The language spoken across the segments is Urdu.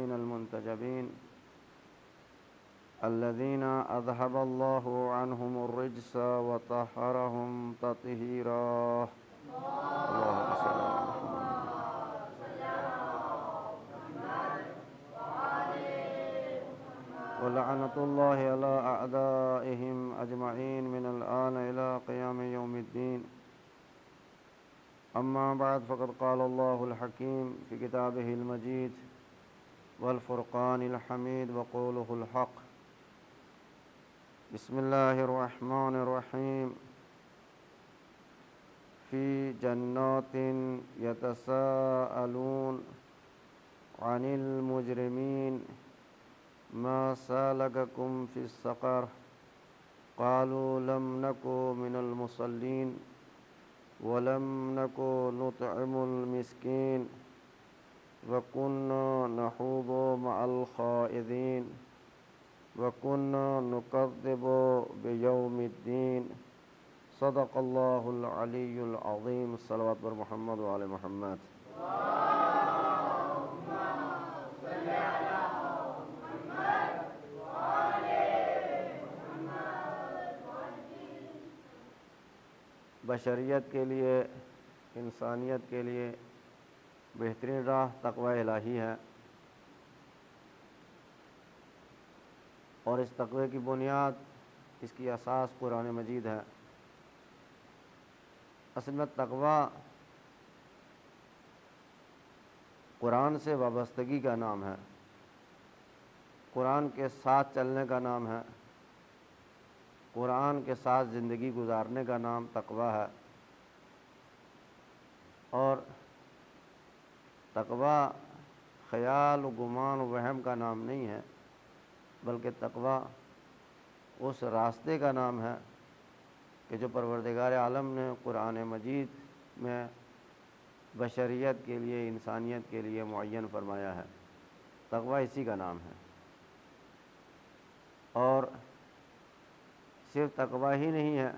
الصالحين المنتجبين الذين أذهب الله عنهم الرجس وطهرهم تطهيرا. اللهم صل على محمد. ولعنة الله على أعدائهم أجمعين من الآن إلى قيام يوم الدين. أما بعد، فقد قال الله الحكيم في كتابه المجيد والفرقان الحميد وقوله الحق. بسم الله الرحمن الرحيم. في جنات يتساءلون عن المجرمين ما سلككم في السقر قالوا لم نك من المصلين ولم نك نطعم المسكين وكنا نخوض مع الخائضين وكنا نكذب بيوم الدين. صدق اللہ العلی العظیم. صلوات بر محمد و آل محمد. بشریت کے لیے، انسانیت کے لیے بہترین راہ تقوی الہی ہے، اور اس تقوی کی بنیاد، اس کی اساس قرآن مجید ہے. اصل میں تقوی قرآن سے وابستگی کا نام ہے، قرآن کے ساتھ چلنے کا نام ہے، قرآن کے ساتھ زندگی گزارنے کا نام تقوی ہے. اور تقوی خیال و گمان و وہم کا نام نہیں ہے، بلکہ تقوی اس راستے کا نام ہے کہ جو پروردگار عالم نے قرآن مجید میں بشریت کے لیے، انسانیت کے لیے معین فرمایا ہے. تقوی اسی کا نام ہے. اور صرف تقوی ہی نہیں ہے،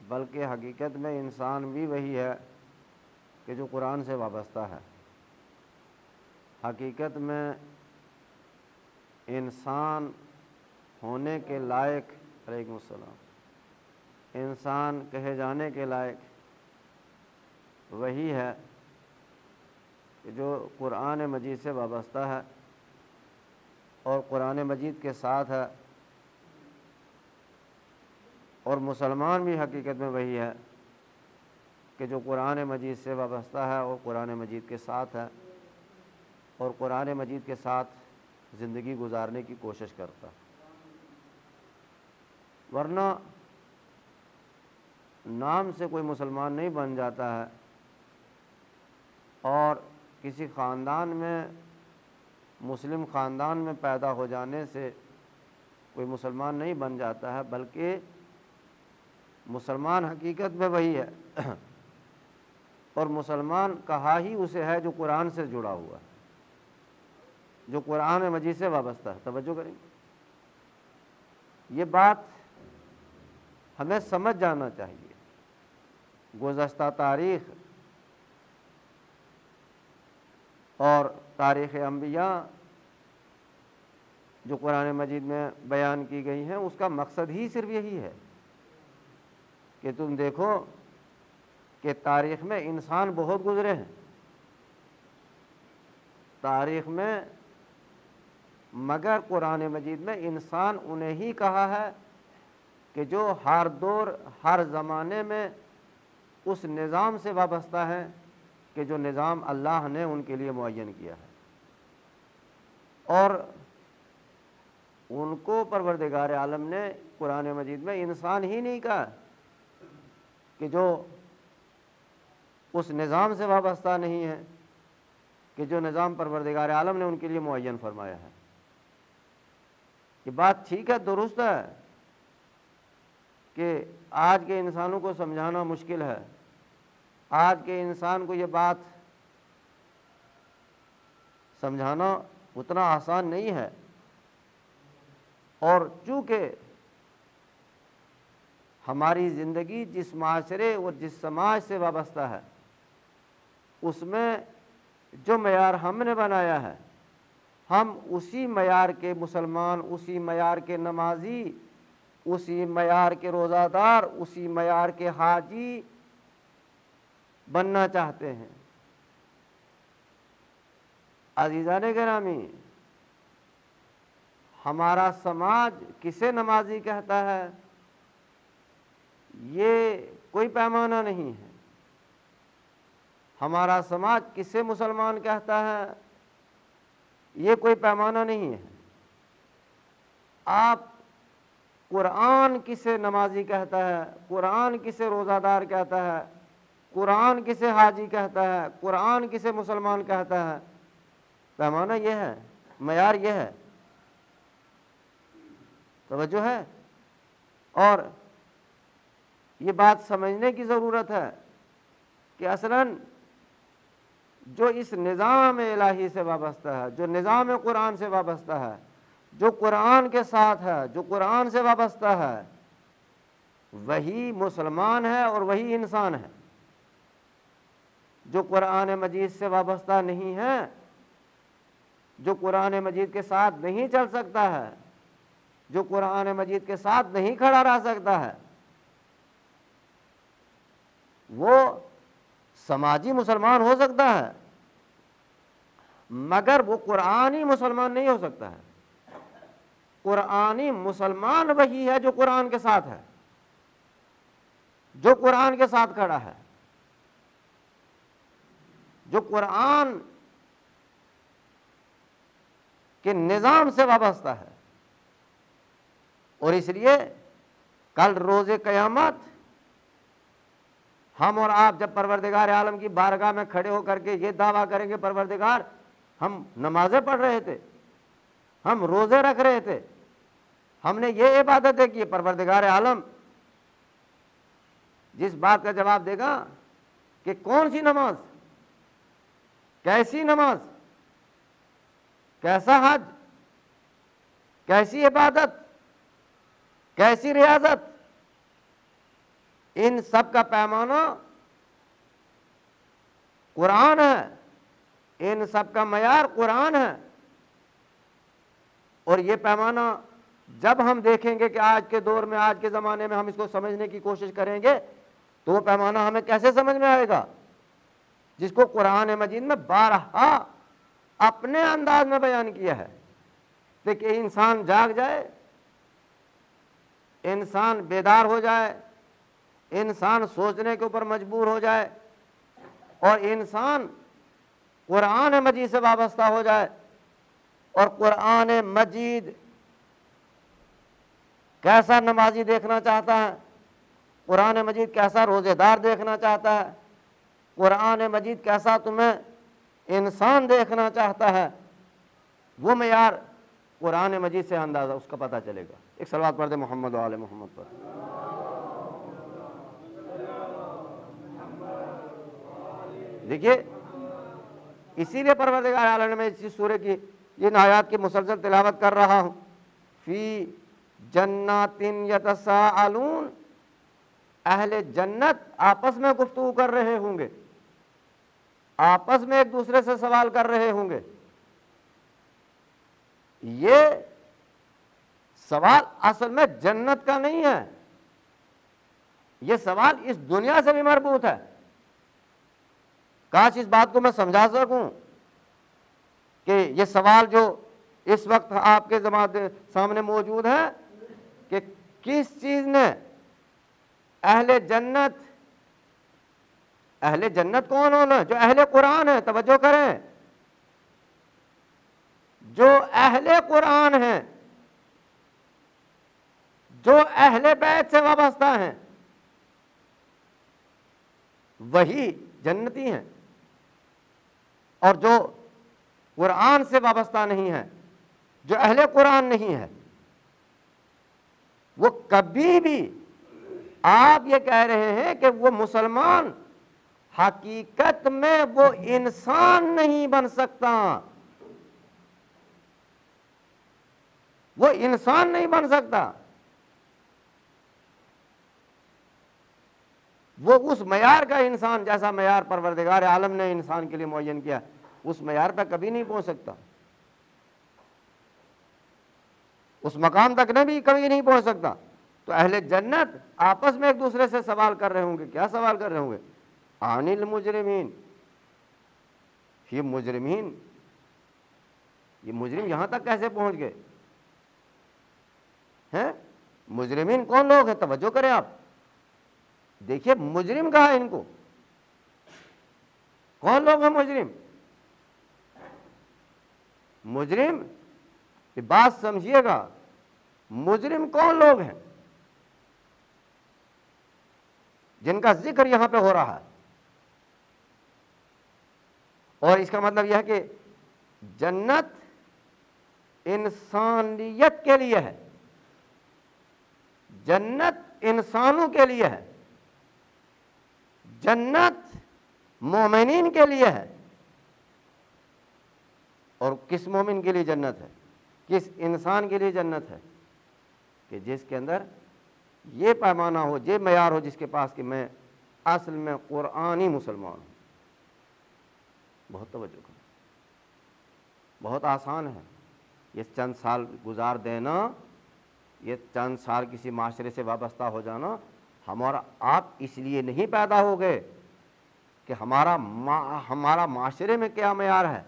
بلکہ حقیقت میں انسان بھی وہی ہے کہ جو قرآن سے وابستہ ہے. حقیقت میں انسان ہونے کے لائق، علیکم السلام، انسان کہے جانے کے لائق وہی ہے کہ جو قرآن مجید سے وابستہ ہے اور قرآن مجید کے ساتھ ہے. اور مسلمان بھی حقیقت میں وہی ہے کہ جو قرآن مجید سے وابستہ ہے اور قرآن مجید کے ساتھ ہے اور قرآن مجید کے ساتھ زندگی گزارنے کی کوشش کرتا. ورنہ نام سے کوئی مسلمان نہیں بن جاتا ہے، اور کسی خاندان میں، مسلم خاندان میں پیدا ہو جانے سے کوئی مسلمان نہیں بن جاتا ہے، بلکہ مسلمان حقیقت میں وہی ہے، اور مسلمان کہا ہی اسے ہے جو قرآن سے جڑا ہوا ہے، جو قرآن مجید سے وابستہ ہے. توجہ کریں، یہ بات ہمیں سمجھ جانا چاہیے. گزشتہ تاریخ اور تاریخ انبیاء جو قرآن مجید میں بیان کی گئی ہیں، اس کا مقصد ہی صرف یہی ہے کہ تم دیکھو کہ تاریخ میں انسان بہت گزرے ہیں، تاریخ میں، مگر قرآن مجید میں انسان انہیں ہی کہا ہے کہ جو ہر دور، ہر زمانے میں اس نظام سے وابستہ ہیں کہ جو نظام اللہ نے ان کے لیے معین کیا ہے. اور ان کو پروردگار عالم نے قرآن مجید میں انسان ہی نہیں کہا کہ جو اس نظام سے وابستہ نہیں ہے، کہ جو نظام پروردگار عالم نے ان کے لیے معین فرمایا ہے. یہ بات ٹھیک ہے، درست ہے کہ آج کے انسانوں کو سمجھانا مشکل ہے، آج کے انسان کو یہ بات سمجھانا اتنا آسان نہیں ہے. اور چونکہ ہماری زندگی جس معاشرے اور جس سماج سے وابستہ ہے، اس میں جو معیار ہم نے بنایا ہے ہم اسی معیار کے مسلمان، اسی معیار کے نمازی، اسی معیار کے روزہ دار، اسی معیار کے حاجی بننا چاہتے ہیں۔ عزیزان گرامی، ہمارا سماج کسے نمازی کہتا ہے یہ کوئی پیمانہ نہیں ہے۔ ہمارا سماج کسے مسلمان کہتا ہے یہ کوئی پیمانہ نہیں ہے۔ آپ قرآن کسے نمازی کہتا ہے، قرآن کسے روزہ دار کہتا ہے، قرآن کسے حاجی کہتا ہے، قرآن کسے مسلمان کہتا ہے، پیمانہ یہ ہے، معیار یہ ہے۔ توجہ ہے؟ اور یہ بات سمجھنے کی ضرورت ہے کہ اصلاً جو اس نظام الہی سے وابستہ ہے، جو نظام قرآن سے وابستہ ہے، جو قرآن کے ساتھ ہے، جو قرآن سے وابستہ ہے، وہی مسلمان ہے اور وہی انسان ہے۔ جو قرآن مجید سے وابستہ نہیں ہے، جو قرآن مجید کے ساتھ نہیں چل سکتا ہے، جو قرآن مجید کے ساتھ نہیں کھڑا رہ سکتا ہے، وہ سماجی مسلمان ہو سکتا ہے مگر وہ قرآنی مسلمان نہیں ہو سکتا ہے۔ قرآنی مسلمان وہی ہے جو قرآن کے ساتھ ہے، جو قرآن کے ساتھ کھڑا ہے، جو قرآن کے نظام سے وابستہ ہے۔ اور اس لیے کل روز قیامت ہم اور آپ جب پروردگار عالم کی بارگاہ میں کھڑے ہو کر کے یہ دعویٰ کریں گے پروردگار ہم نمازیں پڑھ رہے تھے، ہم روزے رکھ رہے تھے، ہم نے یہ عبادتیں کی، پروردگار عالم جس بات کا جواب دے گا کہ کون سی نماز، کیسی نماز، کیسا حج، کیسی عبادت، کیسی ریاضت، ان سب کا پیمانہ قرآن ہے، ان سب کا معیار قرآن ہے۔ اور یہ پیمانہ جب ہم دیکھیں گے کہ آج کے دور میں، آج کے زمانے میں ہم اس کو سمجھنے کی کوشش کریں گے تو وہ پیمانہ ہمیں کیسے سمجھ میں آئے گا؟ جس کو قرآن مجید میں بارہا اپنے انداز میں بیان کیا ہے کہ انسان جاگ جائے، انسان بیدار ہو جائے، انسان سوچنے کے اوپر مجبور ہو جائے اور انسان قرآن مجید سے وابستہ ہو جائے، اور قرآن مجید کیسا نمازی دیکھنا چاہتا ہے، قرآن مجید کیسا روزے دار دیکھنا چاہتا ہے، قرآن مجید کیسا تمہیں انسان دیکھنا چاہتا ہے، وہ معیار قرآن مجید سے اندازہ اس کا پتہ چلے گا۔ ایک صلوات پڑھ دے محمد و آل محمد پر۔ دیکھیے اسی لیے پروردگار عالم نے میں اس سورہ کی ان آیات کی مسلسل تلاوت کر رہا ہوں۔ فی جنات یتساءلون، اہل جنت آپس میں گفتگو کر رہے ہوں گے، آپس میں ایک دوسرے سے سوال کر رہے ہوں گے۔ یہ سوال اصل میں جنت کا نہیں ہے، یہ سوال اس دنیا سے بھی مربوط ہے۔ کاش اس بات کو میں سمجھا سکوں کہ یہ سوال جو اس وقت آپ کے سامنے موجود ہے کہ کس چیز نے اہل جنت کون ہونا؟ جو اہل قرآن ہے، توجہ کریں، جو اہل قرآن ہیں، جو اہل بیت سے وابستہ ہیں، وہی جنتی ہیں۔ اور جو قرآن سے وابستہ نہیں ہے، جو اہل قرآن نہیں ہے، وہ کبھی بھی آپ یہ کہہ رہے ہیں کہ وہ مسلمان، حقیقت میں وہ انسان نہیں بن سکتا، وہ انسان نہیں بن سکتا، وہ اس معیار کا انسان جیسا معیار پروردگار عالم نے انسان کے لیے معین کیا اس معیار پہ کبھی نہیں پہنچ سکتا۔ اس مقام تک نبی کبھی نہیں پہنچ سکتا۔ تو اہل جنت آپس میں ایک دوسرے سے سوال کر رہے ہوں گے، کیا سوال کر رہے ہوں گے؟ عن المجرمین، یہ مجرمین، یہ مجرم یہاں تک کیسے پہنچ گئے ہیں؟ مجرمین کون لوگ ہیں؟ توجہ کریں آپ، دیکھیے مجرم کہا ہے ان کو، کون لوگ ہیں مجرم؟ مجرم، یہ بات سمجھیے گا، مجرم کون لوگ ہیں جن کا ذکر یہاں پہ ہو رہا ہے؟ اور اس کا مطلب یہ ہے کہ جنت انسانیت کے لیے ہے، جنت انسانوں کے لیے ہے، جنت مومنین کے لیے ہے۔ اور کس مومن کے لیے جنت ہے؟ کس انسان کے لیے جنت ہے؟ کہ جس کے اندر یہ پیمانہ ہو، یہ معیار ہو جس کے پاس کہ میں اصل میں قرآنی مسلمان ہوں۔ بہت توجہ کریں، بہت آسان ہے یہ چند سال گزار دینا، یہ چند سال کسی معاشرے سے وابستہ ہو جانا۔ ہمارا آپ اس لیے نہیں پیدا ہو گئے کہ ہمارا معاشرے میں کیا معیار ہے،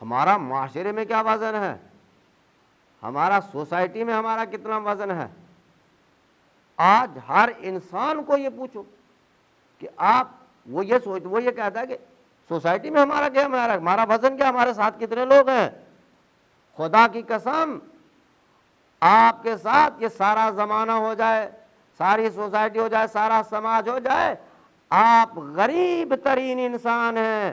ہمارا معاشرے میں کیا وزن ہے، ہمارا سوسائٹی میں ہمارا کتنا وزن ہے۔ آج ہر انسان کو یہ پوچھو کہ وہ یہ کہتا ہے کہ سوسائٹی میں ہمارا کیا معیار ہے، ہمارا وزن کیا، ہمارے ساتھ کتنے لوگ ہیں۔ خدا کی قسم، آپ کے ساتھ یہ سارا زمانہ ہو جائے، ساری سوسائٹی ہو جائے، سارا سماج ہو جائے، آپ غریب ترین انسان ہیں،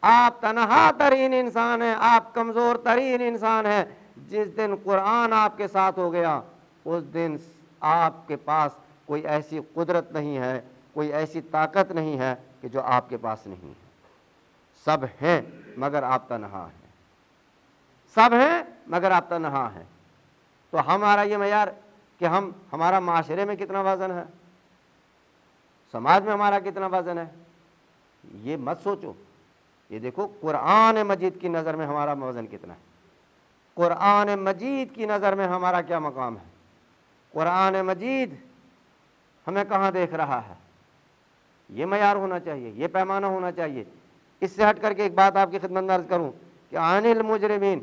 آپ تنہا ترین انسان ہیں، آپ کمزور ترین انسان ہیں۔ جس دن قرآن آپ کے ساتھ ہو گیا، اس دن آپ کے پاس کوئی ایسی قدرت نہیں ہے، کوئی ایسی طاقت نہیں ہے کہ جو آپ کے پاس نہیں ہے۔ سب ہیں مگر آپ تنہا ہیں، سب ہیں مگر آپ تنہا ہیں۔ تو ہمارا یہ معیار کہ ہمارا معاشرے میں کتنا وزن ہے، سماج میں ہمارا کتنا وزن ہے، یہ مت سوچو۔ یہ دیکھو قرآن مجید کی نظر میں ہمارا وزن کتنا ہے، قرآن مجید کی نظر میں ہمارا کیا مقام ہے، قرآن مجید ہمیں کہاں دیکھ رہا ہے۔ یہ معیار ہونا چاہیے، یہ پیمانہ ہونا چاہیے۔ اس سے ہٹ کر کے ایک بات آپ کی خدمت میں عرض کروں کہ عن المجرمین،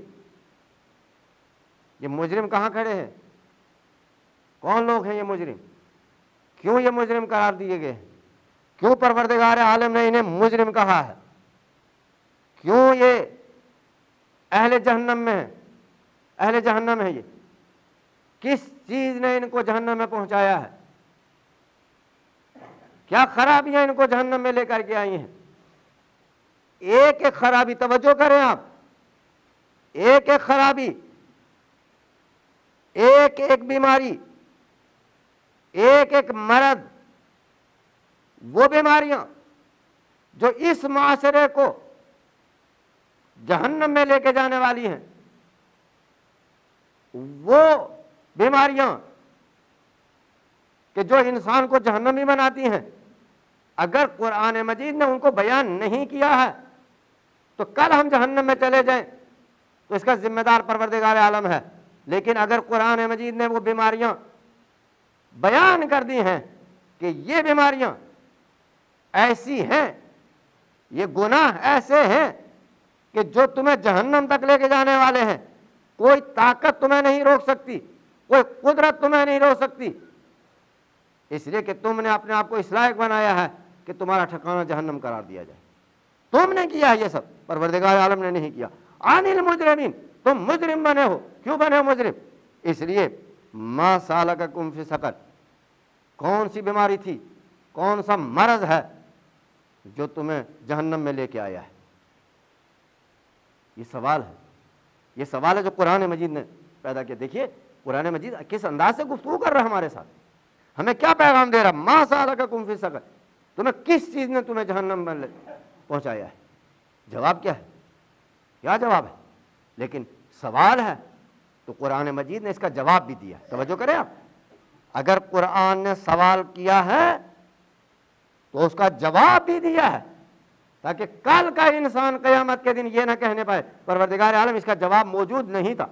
یہ مجرم کہاں کھڑے ہیں، کون لوگ ہیں یہ مجرم، کیوں یہ مجرم قرار دیے گئے ہیں، کیوں پروردگار عالم نے انہیں مجرم کہا ہے، کیوں یہ اہل جہنم میں ہیں، اہل جہنم ہے یہ، کس چیز نے ان کو جہنم میں پہنچایا ہے، کیا خرابیاں ان کو جہنم میں لے کر کے آئی ہیں۔ ایک ایک خرابی، توجہ کریں آپ، ایک ایک خرابی، ایک ایک بیماری، ایک ایک مرض، وہ بیماریاں جو اس معاشرے کو جہنم میں لے کے جانے والی ہیں، وہ بیماریاں کہ جو انسان کو جہنمی بناتی ہیں، اگر قرآن مجید نے ان کو بیان نہیں کیا ہے تو کل ہم جہنم میں چلے جائیں تو اس کا ذمہ دار پروردگار عالم ہے۔ لیکن اگر قرآن مجید نے وہ بیماریاں بیان کر دی ہیں کہ یہ بیماریاں ایسی ہیں، یہ گناہ ایسے ہیں کہ جو تمہیں جہنم تک لے کے جانے والے ہیں، کوئی طاقت تمہیں نہیں روک سکتی، کوئی قدرت تمہیں نہیں روک سکتی، اس لیے کہ تم نے اپنے آپ کو اس لائق بنایا ہے کہ تمہارا ٹھکانہ جہنم قرار دیا جائے۔ تم نے کیا ہے یہ سب، پروردگار عالم نے نہیں کیا۔ عن المجرمین، تم مجرم بنے ہو، کیوں بنے ہو مجرم؟ اس لیے ما سالککم فی سقر، کون سی بیماری تھی، کون سا مرض ہے جو تمہیں جہنم میں لے کے آیا ہے؟ یہ سوال ہے، یہ سوال ہے جو قرآن مجید نے پیدا کیا۔ دیکھیے قرآن مجید کس انداز سے گفتگو کر رہا ہے ہمارے ساتھ، ہمیں کیا پیغام دے رہا، ما سالککم فی سقر، تمہیں کس چیز نے تمہیں جہنم میں پہنچایا ہے؟ جواب کیا ہے؟ کیا جواب ہے؟ لیکن سوال ہے تو قرآن مجید نے اس کا جواب بھی دیا۔ توجہ کریں آپ، اگر قرآن نے سوال کیا ہے تو اس کا جواب بھی دیا ہے، تاکہ کل کا انسان قیامت کے دن یہ نہ کہنے پائے پروردگار عالم اس کا جواب موجود نہیں تھا۔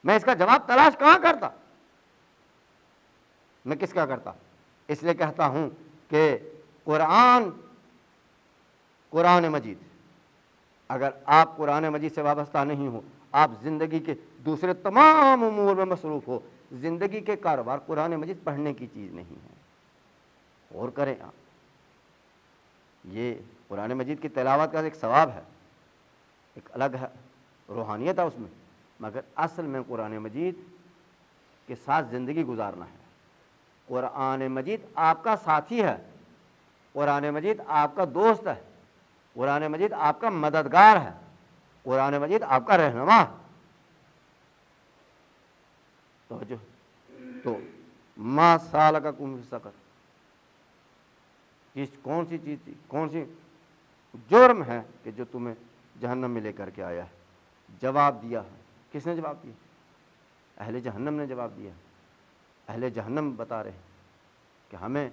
میں اس کا جواب تلاش کہاں کرتا؟ میں کس کا کرتا؟ اس لیے کہتا ہوں کہ قرآن مجید، اگر آپ قرآن مجید سے وابستہ نہیں ہو، آپ زندگی کے دوسرے تمام امور میں مصروف ہو، زندگی کے کاروبار قرآن مجید پڑھنے کی چیز نہیں ہے۔ غور کریں آپ، یہ قرآن مجید کی تلاوت کا ایک ثواب ہے، ایک الگ ہے، روحانیت ہے اس میں، مگر اصل میں قرآن مجید کے ساتھ زندگی گزارنا ہے۔ قرآن مجید آپ کا ساتھی ہے، قرآن مجید آپ کا دوست ہے، قرآن مجید آپ کا مددگار ہے، قرآن مجید آپ کا رہنما ہے۔ تو ما سالککم فی سقر، کون سی چیز تھی، کون سی جرم ہے کہ جو تمہیں جہنم میں لے کر کے آیا ہے؟ جواب دیا ہے۔ کس نے جواب دیا؟ اہل جہنم نے جواب دیا۔ اہل جہنم بتا رہے ہیں کہ ہمیں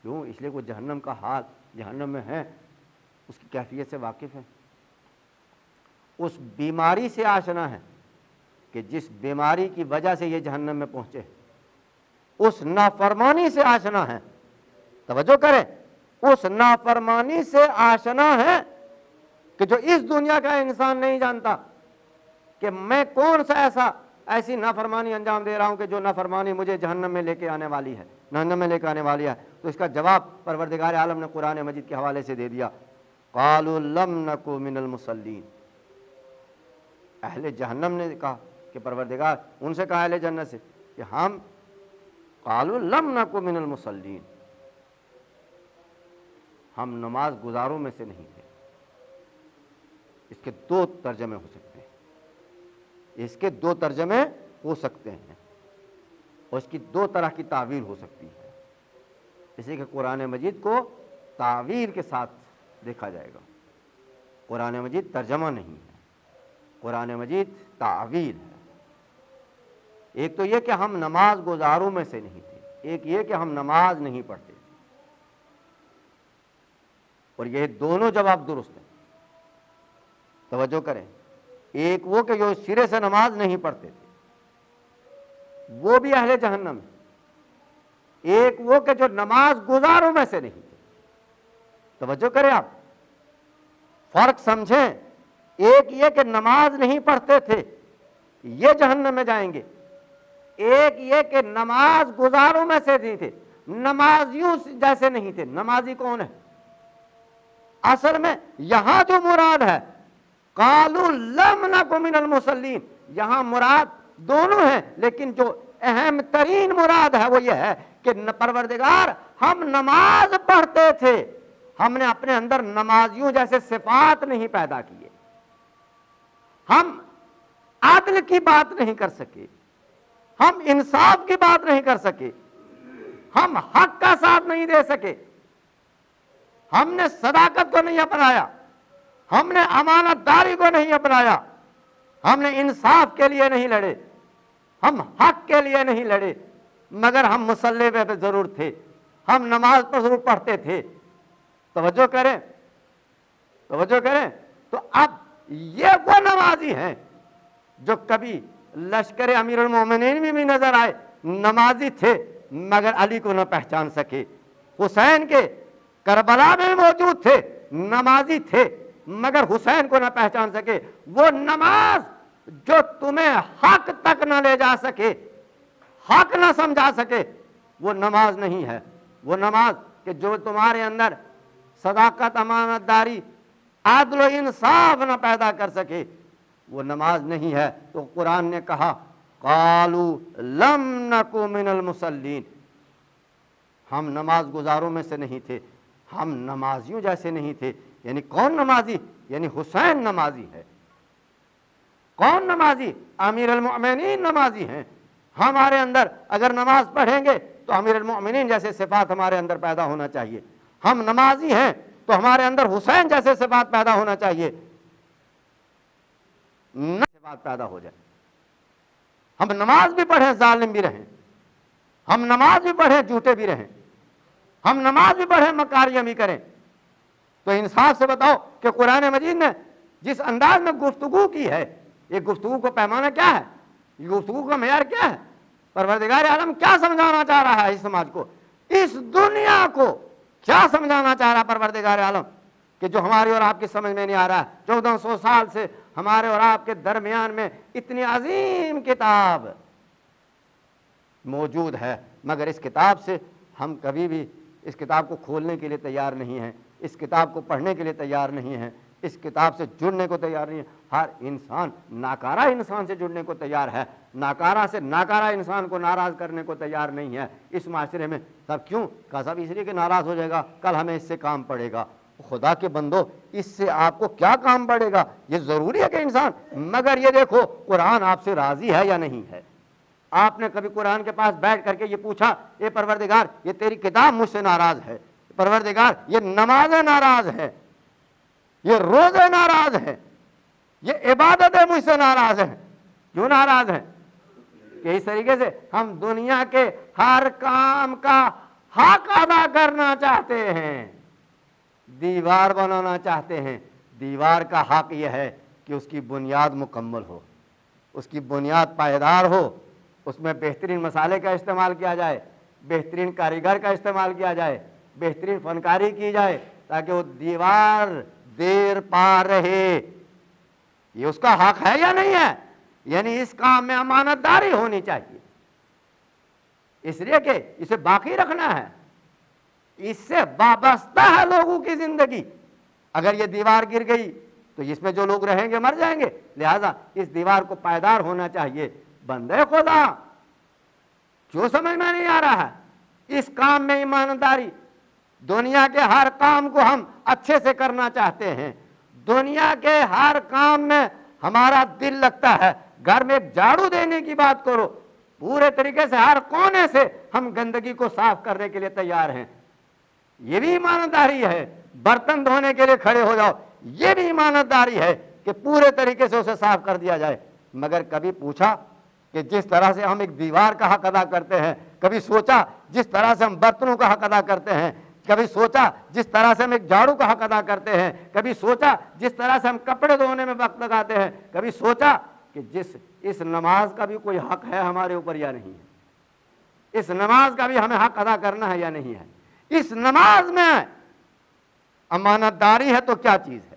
کیوں، اس لیے وہ جہنم کا حال، جہنم میں ہے، اس کی کیفیت سے واقف ہے، اس بیماری سے آشنا ہے کہ جس بیماری کی وجہ سے یہ جہنم میں پہنچے، اس نافرمانی سے آشنا ہے۔ توجہ کریں، اس نافرمانی سے آشنا ہے کہ جو اس دنیا کا انسان نہیں جانتا کہ میں کون سا ایسی نافرمانی انجام دے رہا ہوں کہ جو نافرمانی مجھے جہنم میں لے کے آنے والی ہے، جہنم میں لے کے آنے والی ہے۔ تو اس کا جواب پروردگار عالم نے قرآن مجید کے حوالے سے دے دیا، قالوا لم نک من المصلین۔ اہل جہنم نے کہا کہ پروردگار، ان سے کہا اہل جنت سے کہ ہم قالوا لم نک من المصلین، ہم نماز گزاروں میں سے نہیں تھے۔ اس کے دو ترجمے ہو سکتے ہیں، اس کے دو ترجمے ہو سکتے ہیں، اور اس کی دو طرح کی تعویل ہو سکتی ہے۔ اسی کہ قرآن مجید کو تعویل کے ساتھ دیکھا جائے گا۔ قرآن مجید ترجمہ نہیں ہے، قرآن مجید تعویل ہے۔ ایک تو یہ کہ ہم نماز گزاروں میں سے نہیں تھے، ایک یہ کہ ہم نماز نہیں پڑھتے تھے، اور یہ دونوں جواب درست ہیں۔ توجہ کریں، ایک وہ کہ جو سرے سے نماز نہیں پڑھتے تھے، وہ بھی اہل جہنم ہے، ایک وہ کہ جو نماز گزاروں میں سے نہیں تھے۔ توجہ کریں آپ، فرق سمجھیں، ایک یہ کہ نماز نہیں پڑھتے تھے، یہ جہنم میں جائیں گے، ایک یہ کہ نماز گزاروں میں سے نہیں تھے، نمازیوں جیسے نہیں تھے۔ نمازی کون ہے؟ اصل میں یہاں جو مراد ہے قالوا لم نک من المصلین، یہاں مراد دونوں ہیں، لیکن جو اہم ترین مراد ہے وہ یہ ہے کہ پروردگار ہم نماز پڑھتے تھے، ہم نے اپنے اندر نمازیوں جیسے صفات نہیں پیدا کیے، ہم عدل کی بات نہیں کر سکے، ہم انصاف کی بات نہیں کر سکے، ہم حق کا ساتھ نہیں دے سکے، ہم نے صداقت کو نہیں اپنایا، ہم نے امانت داری کو نہیں اپنایا، ہم نے انصاف کے لیے نہیں لڑے، ہم حق کے لیے نہیں لڑے، مگر ہم مصلی پہ ضرور تھے، ہم نماز پر ضرور پڑھتے تھے۔ توجہ کریں، توجہ کریں۔ تو اب یہ وہ نمازی ہیں جو کبھی لشکر امیر المومنین میں بھی نظر آئے، نمازی تھے مگر علی کو نہ پہچان سکے، حسین کے کربلا میں موجود تھے، نمازی تھے مگر حسین کو نہ پہچان سکے۔ وہ نماز جو تمہیں حق تک نہ لے جا سکے، حق نہ سمجھا سکے، وہ نماز نہیں ہے۔ وہ نماز کہ جو تمہارے اندر صداقت، امانت داری، عدل و انصاف نہ پیدا کر سکے، وہ نماز نہیں ہے۔ تو قرآن نے کہا قالوا لم نک من المصلین، ہم نماز گزاروں میں سے نہیں تھے، ہم نمازیوں جیسے نہیں تھے۔ یعنی کون نمازی؟ یعنی حسین نمازی ہے۔ کون نمازی؟ امیر المؤمنین نمازی ہیں۔ ہمارے اندر اگر نماز پڑھیں گے تو امیر المؤمنین جیسے صفات ہمارے اندر پیدا ہونا چاہیے، ہم نمازی ہیں تو ہمارے اندر حسین جیسے صفات پیدا ہونا چاہیے، نہ صفات پیدا ہو جائے۔ ہم نماز بھی پڑھیں ظالم بھی رہیں، ہم نماز بھی پڑھیں جھوٹے بھی رہیں، ہم نماز بھی پڑھیں مکاریاں بھی کریں۔ تو انصاف سے بتاؤ کہ قرآن مجید نے جس انداز میں گفتگو کی ہے، یہ گفتگو کو پیمانہ کیا ہے؟ گفتگو کا معیار کیا ہے؟ پروردگار عالم کیا سمجھانا چاہ رہا ہے اس سماج کو، اس دنیا کو کیا سمجھانا چاہ رہا ہے پروردگار عالم، کہ جو ہماری اور آپ کی سمجھ میں نہیں آ رہا ہے؟ 1400 سال سے ہمارے اور آپ کے درمیان میں اتنی عظیم کتاب موجود ہے، مگر اس کتاب سے ہم کبھی بھی اس کتاب کو کھولنے کے لیے تیار نہیں ہیں، اس کتاب کو پڑھنے کے لیے تیار نہیں ہیں، اس کتاب سے جڑنے کو تیار نہیں ہے۔ ہر انسان ناکارہ انسان سے جڑنے کو تیار ہے، ناکارہ سے ناکارہ انسان کو ناراض کرنے کو تیار نہیں ہے اس معاشرے میں۔ سب کیوں؟ کہا صاحب اس لیے کہ ناراض ہو جائے گا، کل ہمیں اس سے کام پڑے گا۔ خدا کے بندو، اس سے آپ کو کیا کام پڑے گا؟ یہ ضروری ہے کہ انسان، مگر یہ دیکھو قرآن آپ سے راضی ہے یا نہیں ہے؟ آپ نے کبھی قرآن کے پاس بیٹھ کر کے یہ پوچھا، اے پروردگار یہ تیری کتاب مجھ سے ناراض ہے، پروردگار یہ نمازیں ناراض ہے، یہ روزے ناراض ہیں، یہ عبادتیں مجھ سے ناراض ہیں؟ کیوں ناراض ہیں؟ کہ اس طریقے سے ہم دنیا کے ہر کام کا حق ادا کرنا چاہتے ہیں، دیوار بنانا چاہتے ہیں۔ دیوار کا حق یہ ہے کہ اس کی بنیاد مکمل ہو، اس کی بنیاد پائیدار ہو، اس میں بہترین مسالے کا استعمال کیا جائے، بہترین کاریگر کا استعمال کیا جائے، بہترین فنکاری کی جائے، تاکہ وہ دیوار دیر پا رہے۔ یہ اس کا حق ہے یا نہیں ہے؟ یعنی اس کام میں امانت داری ہونی چاہیے، اس لیے کہ اسے باقی رکھنا ہے، اس سے وابستہ ہے لوگوں کی زندگی۔ اگر یہ دیوار گر گئی تو اس میں جو لوگ رہیں گے مر جائیں گے، لہذا اس دیوار کو پائیدار ہونا چاہیے۔ بندے خدا، کیوں سمجھ میں نہیں آ رہا ہے اس کام میں ایمانداری؟ دنیا کے ہر کام کو ہم اچھے سے کرنا چاہتے ہیں، دنیا کے ہر کام میں ہمارا دل لگتا ہے۔ گھر میں ایک جھاڑو دینے کی بات کرو، پورے طریقے سے ہر کونے سے ہم گندگی کو صاف کرنے کے لیے تیار ہیں، یہ بھی ایمانداری ہے۔ برتن دھونے کے لیے کھڑے ہو جاؤ، یہ بھی ایمانداری ہے کہ پورے طریقے سے اسے صاف کر دیا جائے۔ مگر کبھی پوچھا کہ جس طرح سے ہم ایک دیوار کا حق ادا کرتے ہیں، کبھی سوچا جس طرح سے ہم برتنوں کا حق ادا کرتے ہیں، کبھی سوچا جس طرح سے ہم ایک جھاڑو کا حق ادا کرتے ہیں، کبھی سوچا جس طرح سے ہم کپڑے دھونے میں وقت لگاتے ہیں، کبھی سوچا کہ اس نماز کا بھی کوئی حق ہے ہمارے اوپر یا نہیں ہے؟ اس نماز کا بھی ہمیں حق ادا کرنا ہے یا نہیں ہے؟ اس نماز میں امانت داری ہے تو کیا چیز ہے؟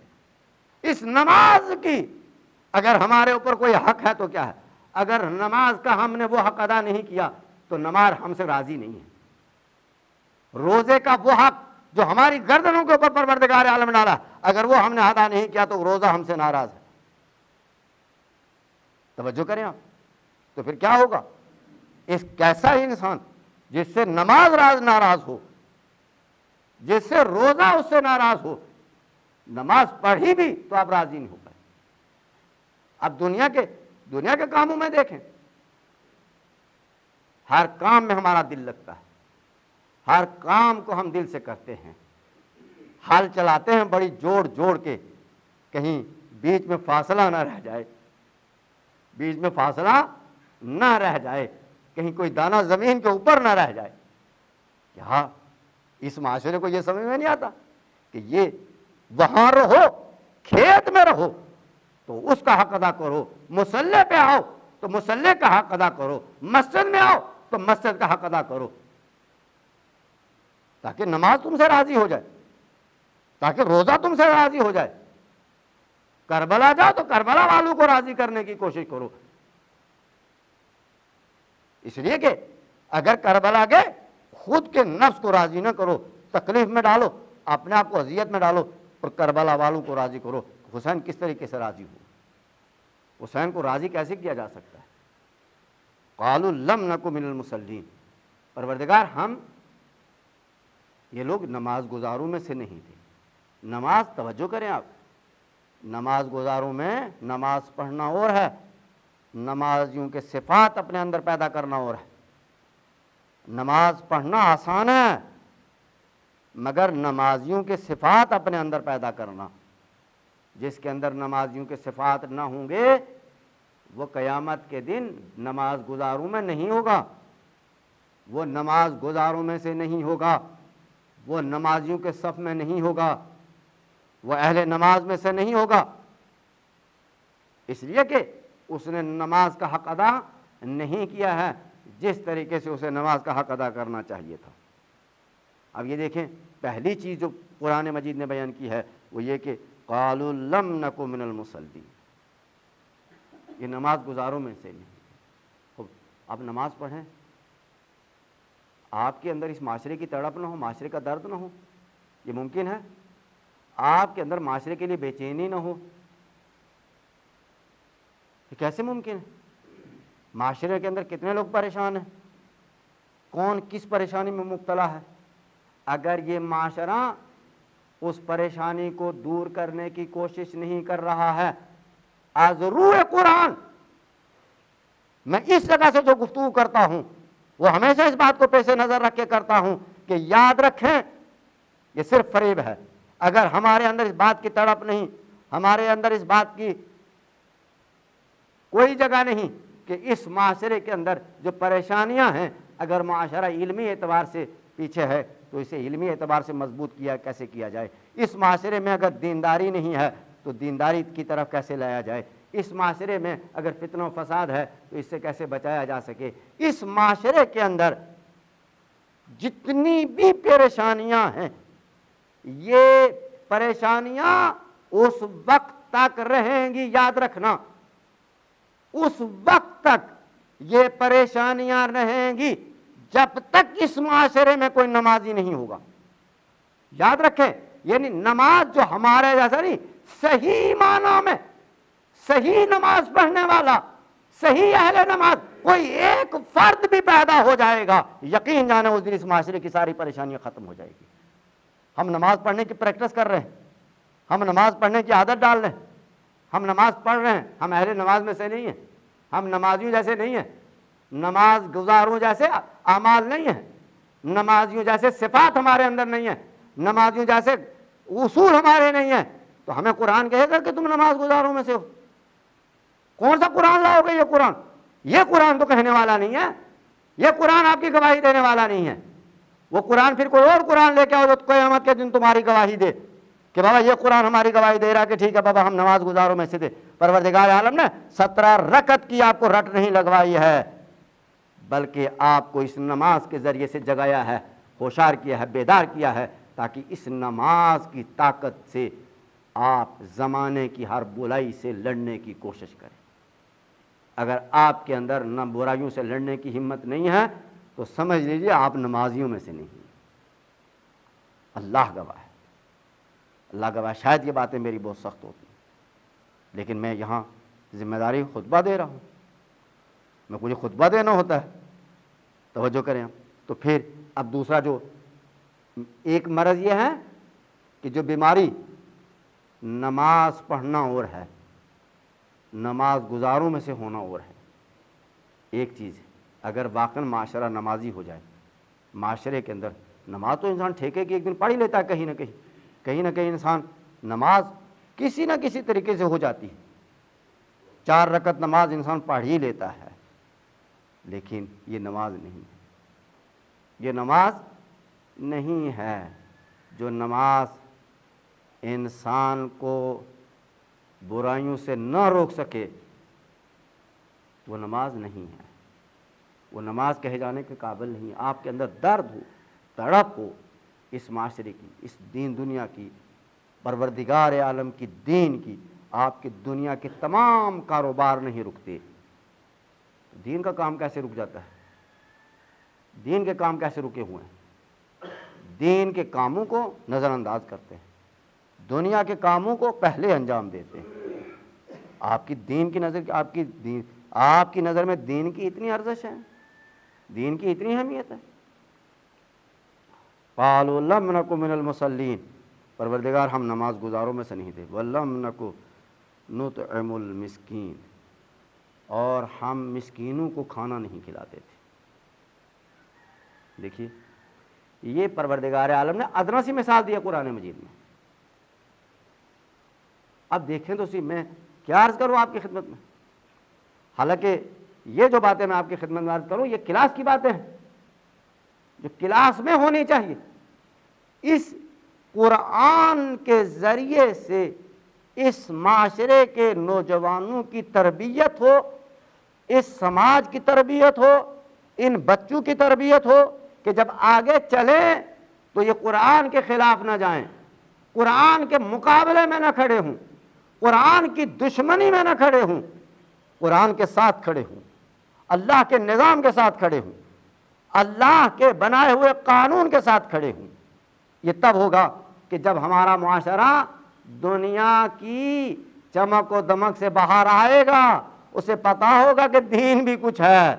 اس نماز کی اگر ہمارے اوپر کوئی حق ہے تو کیا ہے؟ اگر نماز کا ہم نے وہ حق ادا نہیں کیا تو نماز ہم سے راضی نہیں ہے۔ روزے کا وہ حق جو ہماری گردنوں کے اوپر پروردگار عالم ڈالا، اگر وہ ہم نے ادا نہیں کیا تو روزہ ہم سے ناراض ہے۔ توجہ کریں آپ، تو پھر کیا ہوگا؟ اس کیسا انسان جس سے نماز ناراض ہو، جس سے روزہ اس سے ناراض ہو، نماز پڑھی بھی تو آپ راضی نہیں ہو پائے۔ اب دنیا کے کاموں میں دیکھیں، ہر کام میں ہمارا دل لگتا ہے، ہر کام کو ہم دل سے کرتے ہیں، حل چلاتے ہیں بڑی جوڑ کے، کہیں بیچ میں فاصلہ نہ رہ جائے، بیچ میں فاصلہ نہ رہ جائے، کہیں کوئی دانہ زمین کے اوپر نہ رہ جائے۔ کیا اس معاشرے کو یہ سمجھ میں نہیں آتا کہ یہ وہاں رہو، کھیت میں رہو تو اس کا حق ادا کرو، مصلی پہ آؤ تو مصلی کا حق ادا کرو، مسجد میں آؤ تو مسجد کا حق ادا کرو، تاکہ نماز تم سے راضی ہو جائے، تاکہ روزہ تم سے راضی ہو جائے۔ کربلا جاؤ تو کربلا والوں کو راضی کرنے کی کوشش کرو، اس لیے کہ اگر کربلا گئے خود کے نفس کو راضی نہ کرو، تکلیف میں ڈالو، اپنے آپ کو اذیت میں ڈالو، اور کربلا والوں کو راضی کرو۔ حسین کس طریقے سے راضی ہو؟ حسین کو راضی کیسے کیا جا سکتا ہے؟ قالوا لم نک من المصلین، پروردگار ہم یہ لوگ نماز گزاروں میں سے نہیں تھے۔ نماز، توجہ کریں آپ، نماز گزاروں میں نماز پڑھنا اور ہے، نمازیوں کے صفات اپنے اندر پیدا کرنا اور ہے۔ نماز پڑھنا آسان ہے، مگر نمازیوں کے صفات اپنے اندر پیدا کرنا، جس کے اندر نمازیوں کے صفات نہ ہوں گے وہ قیامت کے دن نماز گزاروں میں نہیں ہوگا، وہ نماز گزاروں میں سے نہیں ہوگا، وہ نمازیوں کے صف میں نہیں ہوگا، وہ اہل نماز میں سے نہیں ہوگا، اس لیے کہ اس نے نماز کا حق ادا نہیں کیا ہے جس طریقے سے اسے نماز کا حق ادا کرنا چاہیے تھا۔ اب یہ دیکھیں، پہلی چیز جو قرآن مجید نے بیان کی ہے وہ یہ کہ قالوا لم نک من المصلین، یہ نماز گزاروں میں سے نہیں۔ خوب، آپ نماز پڑھیں، آپ کے اندر اس معاشرے کی تڑپ نہ ہو، معاشرے کا درد نہ ہو، یہ ممکن ہے؟ آپ کے اندر معاشرے کے لیے بے چینی نہ ہو، یہ کیسے ممکن ہے؟ معاشرے کے اندر کتنے لوگ پریشان ہیں، کون کس پریشانی میں مبتلا ہے؟ اگر یہ معاشرہ اس پریشانی کو دور کرنے کی کوشش نہیں کر رہا ہے، از روح قرآن میں اس جگہ سے جو گفتگو کرتا ہوں وہ ہمیشہ اس بات کو پیش نظر رکھ کے کرتا ہوں کہ یاد رکھیں یہ صرف فریب ہے۔ اگر ہمارے اندر اس بات کی تڑپ نہیں، ہمارے اندر اس بات کی کوئی جگہ نہیں کہ اس معاشرے کے اندر جو پریشانیاں ہیں، اگر معاشرہ علمی اعتبار سے پیچھے ہے تو اسے علمی اعتبار سے مضبوط کیسے کیا جائے، اس معاشرے میں اگر دینداری نہیں ہے تو دینداری کی طرف کیسے لایا جائے، اس معاشرے میں اگر فتنہ و فساد ہے تو اس سے کیسے بچایا جا سکے۔ اس معاشرے کے اندر جتنی بھی پریشانیاں ہیں، یہ پریشانیاں اس وقت تک رہیں گی، یاد رکھنا، اس وقت تک یہ پریشانیاں رہیں گی جب تک اس معاشرے میں کوئی نمازی نہیں ہوگا۔ یاد رکھیں، یعنی نماز جو ہمارے جیسا نہیں، صحیح معنوں میں صحیح نماز پڑھنے والا، صحیح اہل نماز کوئی ایک فرد بھی پیدا ہو جائے گا، یقین جانے اس دن اس معاشرے کی ساری پریشانیاں ختم ہو جائے گی۔ ہم نماز پڑھنے کی پریکٹس کر رہے ہیں، ہم نماز پڑھنے کی عادت ڈال رہے ہیں، ہم نماز پڑھ رہے ہیں، ہم اہل نماز میں سے نہیں ہیں، ہم نمازیوں جیسے نہیں ہیں، نماز گزاروں جیسے اعمال نہیں ہیں، نمازیوں جیسے صفات ہمارے اندر نہیں ہیں، نمازیوں جیسے اصول ہمارے نہیں ہیں، تو ہمیں قرآن کہے گا کہ تم نماز گزاروں میں سے ہو؟ کون سا قرآن لاؤ گے؟ یہ قرآن تو کہنے والا نہیں ہے، یہ قرآن آپ کی گواہی دینے والا نہیں ہے۔ وہ قرآن پھر کوئی اور قرآن لے کے آؤ جو قیامت کے دن تمہاری گواہی دے کہ بابا یہ قرآن ہماری گواہی دے رہا کہ ٹھیک ہے بابا ہم نماز گزاروں میں سے تھے۔ پروردگار عالم نے 17 رکعت کی آپ کو رٹ نہیں لگوائی ہے، بلکہ آپ کو اس نماز کے ذریعے سے جگایا ہے، ہوشیار کیا ہے، بیدار کیا ہے، تاکہ اس نماز کی طاقت سے آپ زمانے کی ہر برائی سے لڑنے کی کوشش کریں۔ اگر آپ کے اندر نہ برائیوں سے لڑنے کی ہمت نہیں ہے تو سمجھ لیجئے آپ نمازیوں میں سے نہیں ہیں۔ اللہ گواہ ہے، اللہ گواہ، شاید یہ باتیں میری بہت سخت ہوتی ہیں، لیکن میں یہاں ذمہ داری خطبہ دے رہا ہوں، میں مجھے خطبہ دینا ہوتا ہے، توجہ کریں آپ۔ تو پھر اب دوسرا جو ایک مرض یہ ہے کہ جو بیماری نماز پڑھنا اور ہے، نماز گزاروں میں سے ہونا اور ہے۔ ایک چیز ہے، اگر واقعا معاشرہ نمازی ہو جائے، معاشرے کے اندر نماز تو انسان ٹھیکے کی ایک دن پڑھ ہی لیتا ہے، کہیں نہ کہیں انسان نماز کسی نہ کسی طریقے سے ہو جاتی ہے، 4 رکعت نماز انسان پڑھ ہی لیتا ہے، لیکن یہ نماز نہیں ہے، یہ نماز نہیں ہے۔ جو نماز انسان کو برائیوں سے نہ روک سکے وہ نماز نہیں ہے، وہ نماز کہے جانے کے قابل نہیں۔ آپ کے اندر درد ہو، تڑپ ہو اس معاشرے کی، اس دین دنیا کی، پروردگار عالم کی دین کی، آپ کی دنیا کے تمام کاروبار نہیں رکتے، دین کا کام کیسے رک جاتا ہے؟ دین کے کام کیسے رکے ہوئے ہیں؟ دین کے کاموں کو نظر انداز کرتے ہیں، دنیا کے کاموں کو پہلے انجام دیتے ہیں۔ آپ کی دین کی نظر، آپ کی نظر میں دین کی اتنی ارزش ہے، دین کی اتنی اہمیت ہے۔ قالوا لم نک من المصلین، پروردگار ہم نماز گزاروں میں سے نہیں تھے، ولم نک نطعم المسکین، اور ہم مسکینوں کو کھانا نہیں کھلاتے تھے۔ دیکھیے یہ پروردگار عالم نے ادنا سی مثال دیا قرآن مجید میں۔ اب دیکھیں تو میں کیا عرض کروں آپ کی خدمت میں، حالانکہ یہ جو باتیں میں آپ کی خدمت میں عرض کروں یہ کلاس کی باتیں ہیں جو کلاس میں ہونی چاہیے۔ اس قرآن کے ذریعے سے اس معاشرے کے نوجوانوں کی تربیت ہو، اس سماج کی تربیت ہو، ان بچوں کی تربیت ہو کہ جب آگے چلیں تو یہ قرآن کے خلاف نہ جائیں، قرآن کے مقابلے میں نہ کھڑے ہوں، قرآن کی دشمنی میں نہ کھڑے ہوں، قرآن کے ساتھ کھڑے ہوں، اللہ کے نظام کے ساتھ کھڑے ہوں، اللہ کے بنائے ہوئے قانون کے ساتھ کھڑے ہوں۔ یہ تب ہوگا کہ جب ہمارا معاشرہ دنیا کی چمک و دمک سے باہر آئے گا، اسے پتا ہوگا کہ دین بھی کچھ ہے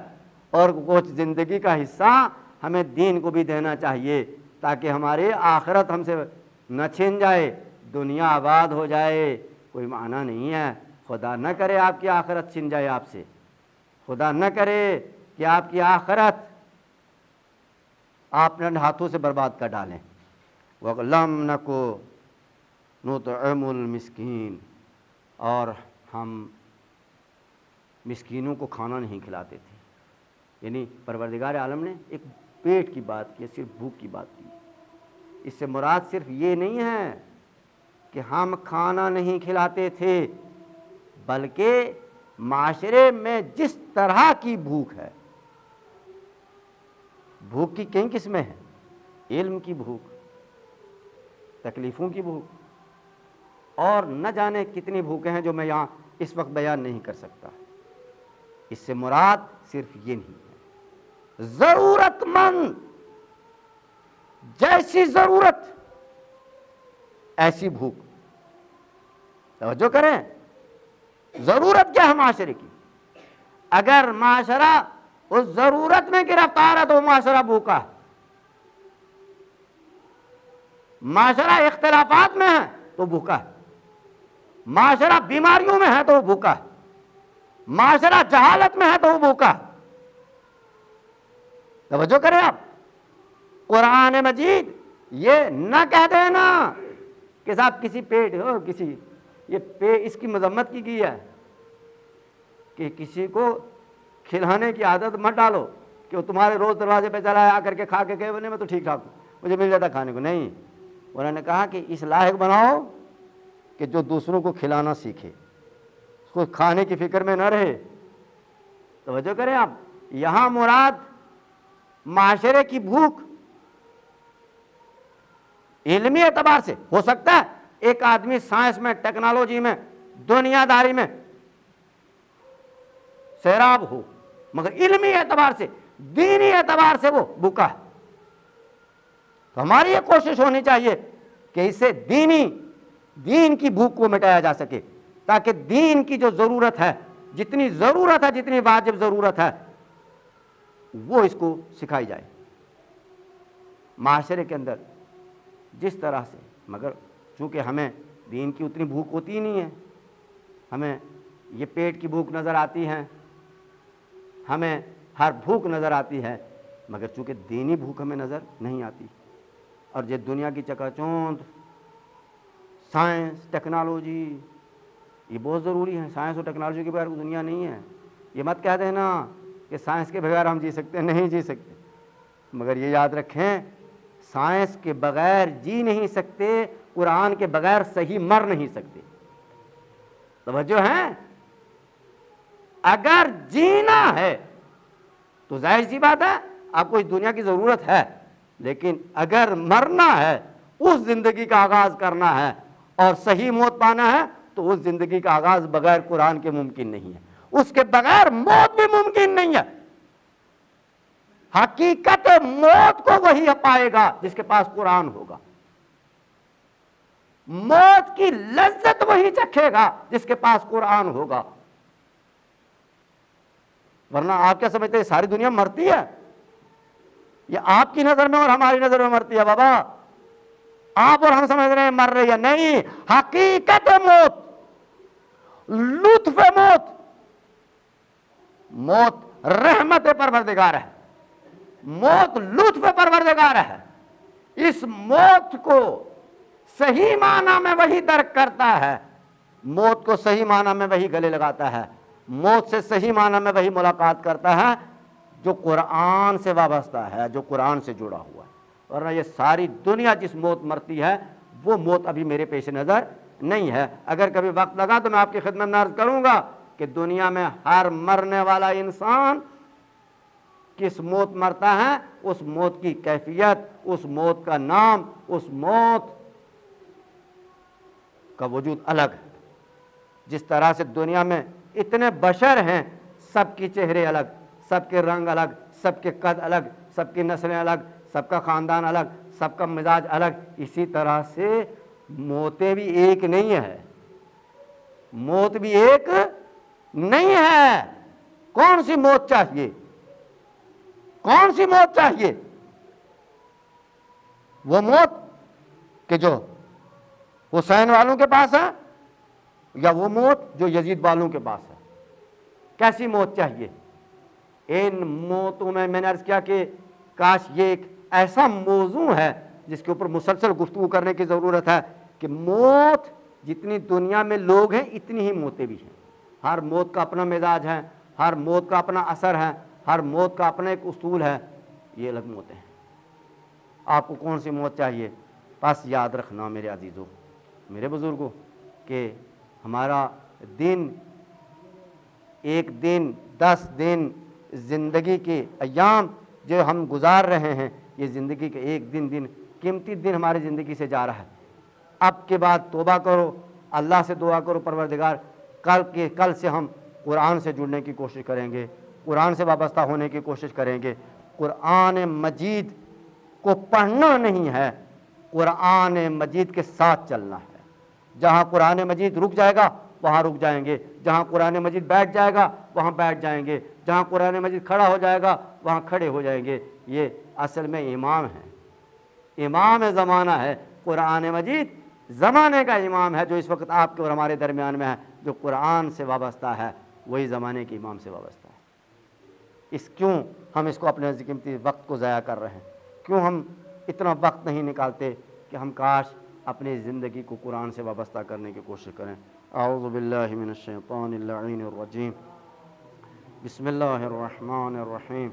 اور کچھ زندگی کا حصہ ہمیں دین کو بھی دینا چاہیے تاکہ ہماری آخرت ہم سے نہ چھن جائے، دنیا آباد ہو جائے، کوئی معنی نہیں ہے۔ خدا نہ کرے آپ کی آخرت چھن جائے آپ سے، خدا نہ کرے کہ آپ کی آخرت آپ نے ہاتھوں سے برباد کر ڈالیں۔ وَلَمْ نَكُ نُطْعِمُ الْمِسْكِينَ، اور ہم مسکینوں کو کھانا نہیں کھلاتے تھے۔ یعنی پروردگار عالم نے ایک پیٹ کی بات کی، صرف بھوک کی بات کی۔ اس سے مراد صرف یہ نہیں ہے کہ ہم کھانا نہیں کھلاتے تھے، بلکہ معاشرے میں جس طرح کی بھوک ہے، بھوک کی کئی قسمیں ہیں، علم کی بھوک، تکلیفوں کی بھوک، اور نہ جانے کتنی بھوکیں ہیں جو میں یہاں اس وقت بیان نہیں کر سکتا۔ اس سے مراد صرف یہ نہیں ہے، ضرورت مند جیسی ضرورت ایسی بھوک۔ توجہ کریں، ضرورت کیا ہے معاشرے کی؟ اگر معاشرہ اس ضرورت میں گرفتار ہے تو معاشرہ بھوکا ہے، معاشرہ اختلافات میں ہے تو بھوکا ہے، معاشرہ بیماریوں میں ہے تو وہ بھوکا ہے، معاشرہ جہالت میں ہے تو وہ بھوکا ہے۔ توجہ کریں آپ، قرآن مجید یہ نہ کہہ دینا کہ صاحب کسی پیٹ ہو، کسی یہ اس کی مذمت کی گئی ہے کہ کسی کو کھلانے کی عادت مت ڈالو کہ وہ تمہارے روز دروازے پہ چلا آ کر کے کھا کے گئے بنے میں تو ٹھیک ٹھاک ہوں، مجھے مل جاتا کھانے کو۔ نہیں، انہوں نے کہا کہ اس لائق بناؤ کہ جو دوسروں کو کھلانا سیکھے، اس کو کھانے کی فکر میں نہ رہے۔ توجہ کریں آپ، یہاں مراد معاشرے کی بھوک علمی اعتبار سے ہو سکتا ہے ایک آدمی سائنس میں، ٹیکنالوجی میں، دنیا داری میں سیراب ہو، مگر علمی اعتبار سے، دینی اعتبار سے وہ بھوکا ہے۔ تو ہماری یہ کوشش ہونی چاہیے کہ اس سے دین کی بھوک کو مٹایا جا سکے، تاکہ دین کی جو ضرورت ہے، جتنی ضرورت ہے، جتنی واجب ضرورت ہے، وہ اس کو سکھائی جائے معاشرے کے اندر جس طرح سے۔ مگر چونکہ ہمیں دین کی اتنی بھوک ہوتی نہیں ہے، ہمیں یہ پیٹ کی بھوک نظر آتی ہے، ہمیں ہر بھوک نظر آتی ہے، مگر چونکہ دینی بھوک ہمیں نظر نہیں آتی۔ اور یہ دنیا کی چکا چوند، سائنس، ٹیکنالوجی، یہ بہت ضروری ہے۔ سائنس اور ٹیکنالوجی کے بغیر دنیا نہیں ہے۔ یہ مت کہہ دینا کہ سائنس کے بغیر ہم جی سکتے ہیں، نہیں جی سکتے، مگر یہ یاد رکھیں سائنس کے بغیر جی نہیں سکتے، قرآن کے بغیر صحیح مر نہیں سکتے۔ توجہ ہے، اگر جینا ہے تو ظاہر سی بات ہے آپ کو اس دنیا کی ضرورت ہے، لیکن اگر مرنا ہے، اس زندگی کا آغاز کرنا ہے اور صحیح موت پانا ہے، تو اس زندگی کا آغاز بغیر قرآن کے ممکن نہیں ہے، اس کے بغیر موت بھی ممکن نہیں ہے۔ حقیقت موت کو وہی پائے گا جس کے پاس قرآن ہوگا، موت کی لذت وہی چکھے گا جس کے پاس قرآن ہوگا۔ ورنہ آپ کیا سمجھتے ہیں ساری دنیا مرتی ہے؟ یہ آپ کی نظر میں اور ہماری نظر میں مرتی ہے بابا، آپ اور ہم سمجھ رہے ہیں مر رہی ہے، نہیں، حقیقت موت، لطف موت، موت رحمت پروردگار ہے، موت لطف پروردگار ہے۔ اس موت کو صحیح معنی میں وہی درک کرتا ہے، موت کو صحیح معنی میں وہی گلے لگاتا ہے، موت سے صحیح معنی میں وہی ملاقات کرتا ہے جو قرآن سے وابستہ ہے، جو قرآن سے جڑا ہوا ہے۔ ورنہ یہ ساری دنیا جس موت مرتی ہے وہ موت ابھی میرے پیش نظر نہیں ہے۔ اگر کبھی وقت لگا تو میں آپ کی خدمت میں عرض کروں گا کہ دنیا میں ہر مرنے والا انسان کس موت مرتا ہے، اس موت کی کیفیت، اس موت کا نام، اس موت کا وجود الگ ہے۔ جس طرح سے دنیا میں اتنے بشر ہیں، سب کی چہرے الگ، سب کے رنگ الگ، سب کے قد الگ، سب کی نسلیں الگ، سب کا خاندان الگ، سب کا مزاج الگ، اسی طرح سے موتیں بھی ایک نہیں ہے، موت بھی ایک نہیں ہے۔ کون سی موت چاہیے؟ کون سی موت چاہیے؟ وہ موت کہ جو حسین والوں کے پاس ہے، یا وہ موت جو یزید والوں کے پاس ہے؟ کیسی موت چاہیے؟ ان موتوں میں نے عرض کیا کہ کاش یہ ایک ایسا موضوع ہے جس کے اوپر مسلسل گفتگو کرنے کی ضرورت ہے کہ موت جتنی دنیا میں لوگ ہیں اتنی ہی موتیں بھی ہیں۔ ہر موت کا اپنا مزاج ہے، ہر موت کا اپنا اثر ہے، ہر موت کا اپنا ایک اصول ہے، یہ الگ موتیں ہیں۔ آپ کو کون سی موت چاہیے؟ بس یاد رکھنا میرے عزیزوں، میرے بزرگوں، کہ ہمارا دن، ایک دن، 10 دن زندگی کے ایام جو ہم گزار رہے ہیں، یہ زندگی کے ایک دن قیمتی دن ہماری زندگی سے جا رہا ہے۔ اب کے بعد توبہ کرو، اللہ سے دعا کرو پروردگار کل سے ہم قرآن سے جڑنے کی کوشش کریں گے، قرآن سے وابستہ ہونے کی کوشش کریں گے۔ قرآن مجید کو پڑھنا نہیں ہے، قرآن مجید کے ساتھ چلنا ہے۔ جہاں قرآن مجید رک جائے گا وہاں رک جائیں گے، جہاں قرآن مجید بیٹھ جائے گا وہاں بیٹھ جائیں گے، جہاں قرآن مجید کھڑا ہو جائے گا وہاں کھڑے ہو جائیں گے۔ یہ اصل میں امام ہے، امام زمانہ ہے۔ قرآن مجید زمانے کا امام ہے، جو اس وقت آپ کے اور ہمارے درمیان میں ہے۔ جو قرآن سے وابستہ ہے وہی زمانے کے امام سے وابستہ ہے۔ کیوں ہم اس کو اپنے قیمتی وقت کو ضائع کر رہے ہیں؟ کیوں ہم اتنا وقت نہیں نکالتے کہ ہم کاش اپنی زندگی کو قرآن سے وابستہ کرنے کی کوشش کریں؟ اعوذ باللہ من الشیطان اللعین الرجیم، بسم اللہ الرحمن الرحیم،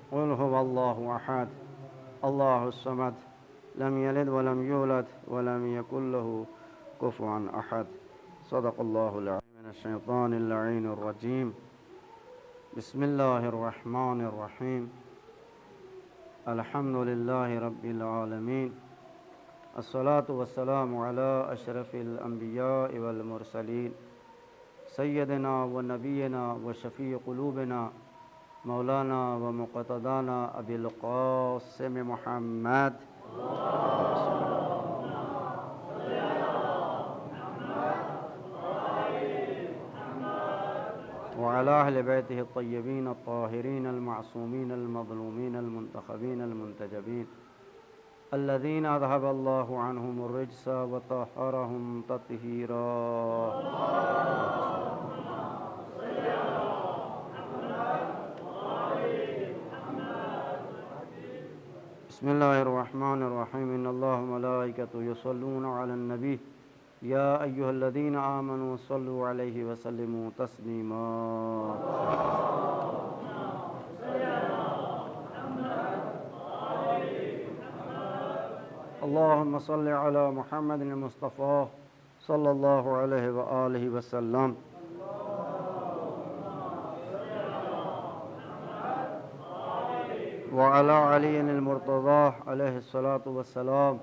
قل هو اللہ احد اللہ الصمد لم یلد ولم یولد ولم یکن له کفوا احد، صدق اللہ العظیم۔ من الشیطان اللعین الرجیم، بسم اللہ الرحمن الرحیم، الحمد للہ رب العالمین، الصلاة والسلام علی اشرف الانبیاء والمرسلین، سیدنا و نبینا و شفیع قلوبنا مولانا و مقتدانا ابی القاسم محمد وعلى أهل بيته الطيبين الطاهرين المعصومين المظلومين المنتخبين المنتجبين الذين أذهب الله عنهم الرجس وطهرهم تطهيرا۔ بسم الله الرحمن الرحيم، إن الله وملائكته يصلون على النبي يا أيها الذين آمنوا صلوا عليه وسلموا تسليما۔ اللهم صل على محمد المصطفى صلى الله عليه وآله وسلم۔ وعلى علي المرتضى عليه الصلاة والسلام،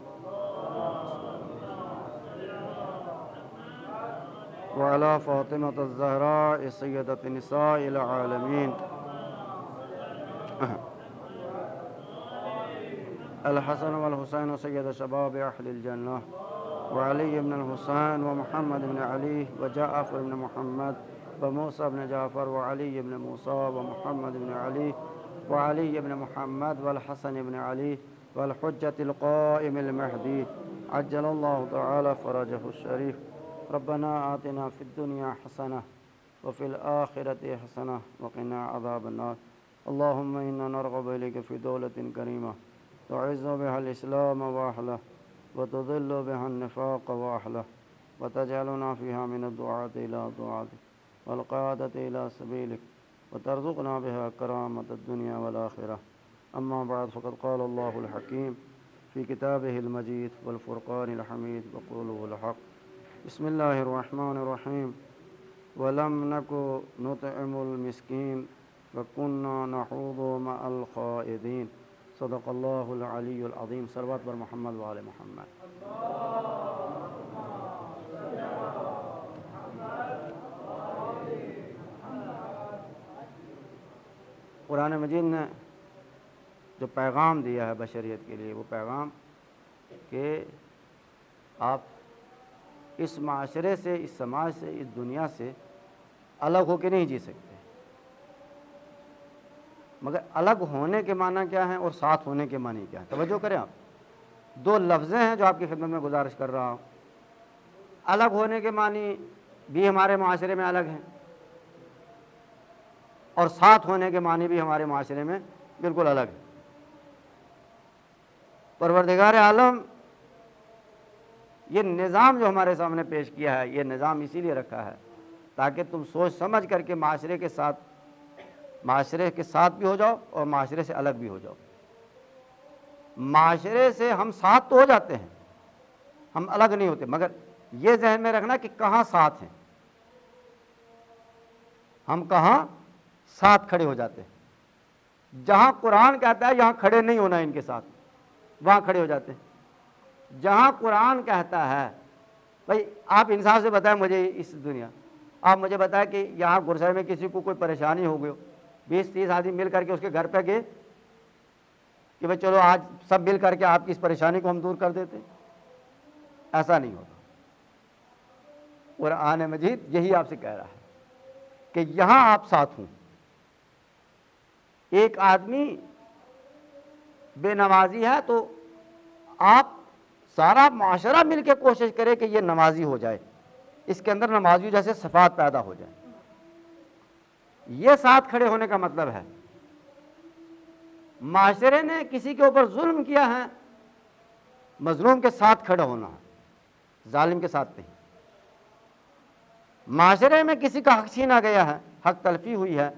وعلى فاطمة الزهراء سيدة نساء العالمين، الحسن والحسين سيد شباب أهل الجنة، وعلي بن الحسين ومحمد بن علي وجعفر بن محمد وموسى بن جعفر وعلي بن موسى ومحمد بن علي وعلي بن محمد والحسن بن علي والحجة القائم المهدي عجل الله تعالى فرجه الشريف۔ ربنا آتنا في الدنيا حسنة وفي الآخرة حسنة وقنا عذاب النار۔ اللهم إنا نرغب إليك في دولة كريمة تعز بها الإسلام وأهله وتذل بها النفاق وأهله، وتجعلنا فيها من الدعاة إلى طاعتك والقادة إلى سبيلك، وترزقنا بها كرامة الدنيا والآخرة۔ أما بعد، فقد قال الله الحكيم في كتابه المجيد والفرقان الحميد وقوله الحق، بسم الله الرحمن الرحيم، ولم نک نطعم المسکین وکننا نخوض مع الخائضین صدق اللہ العلی العظیم صلوات بر محمد و آل محمد قرآن مجید نے جو پیغام دیا ہے بشریت کے لیے وہ پیغام کہ آپ اس معاشرے سے اس سماج سے اس دنیا سے الگ ہو کے نہیں جی سکتے مگر الگ ہونے کے معنی کیا ہیں اور ساتھ ہونے کے معنی کیا ہیں توجہ کریں آپ دو لفظیں ہیں جو آپ کی خدمت میں گزارش کر رہا ہوں الگ ہونے کے معنی بھی ہمارے معاشرے میں الگ ہیں اور ساتھ ہونے کے معنی بھی ہمارے معاشرے میں بالکل الگ ہے پروردگار عالم یہ نظام جو ہمارے سامنے پیش کیا ہے یہ نظام اسی لیے رکھا ہے تاکہ تم سوچ سمجھ کر کے معاشرے کے ساتھ بھی ہو جاؤ اور معاشرے سے الگ بھی ہو جاؤ معاشرے سے ہم ساتھ تو ہو جاتے ہیں ہم الگ نہیں ہوتے مگر یہ ذہن میں رکھنا کہ کہاں ساتھ ہیں ہم کہاں ساتھ کھڑے ہو جاتے ہیں جہاں قرآن کہتا ہے یہاں کھڑے نہیں ہونا ان کے ساتھ وہاں کھڑے ہو جاتے ہیں جہاں قرآن کہتا ہے بھائی آپ انصاف سے بتائیں مجھے اس دنیا آپ مجھے بتائیں کہ یہاں گرسر میں کسی کو کوئی پریشانی ہو گئی 20-30 آدمی مل کر کے اس کے گھر پہ گئے کہ بھائی چلو آج سب مل کر کے آپ کی اس پریشانی کو ہم دور کر دیتے ایسا نہیں ہوتا قرآن مجید یہی آپ سے کہہ رہا ہے کہ یہاں آپ ساتھ ہوں ایک آدمی بے نمازی ہے تو آپ سارا معاشرہ مل کے کوشش کرے کہ یہ نمازی ہو جائے اس کے اندر نمازیوں جیسے صفات پیدا ہو جائے یہ ساتھ کھڑے ہونے کا مطلب ہے معاشرے نے کسی کے اوپر ظلم کیا ہے مظلوم کے ساتھ کھڑا ہونا ہے ظالم کے ساتھ نہیں معاشرے میں کسی کا حق چھینا گیا ہے حق تلفی ہوئی ہے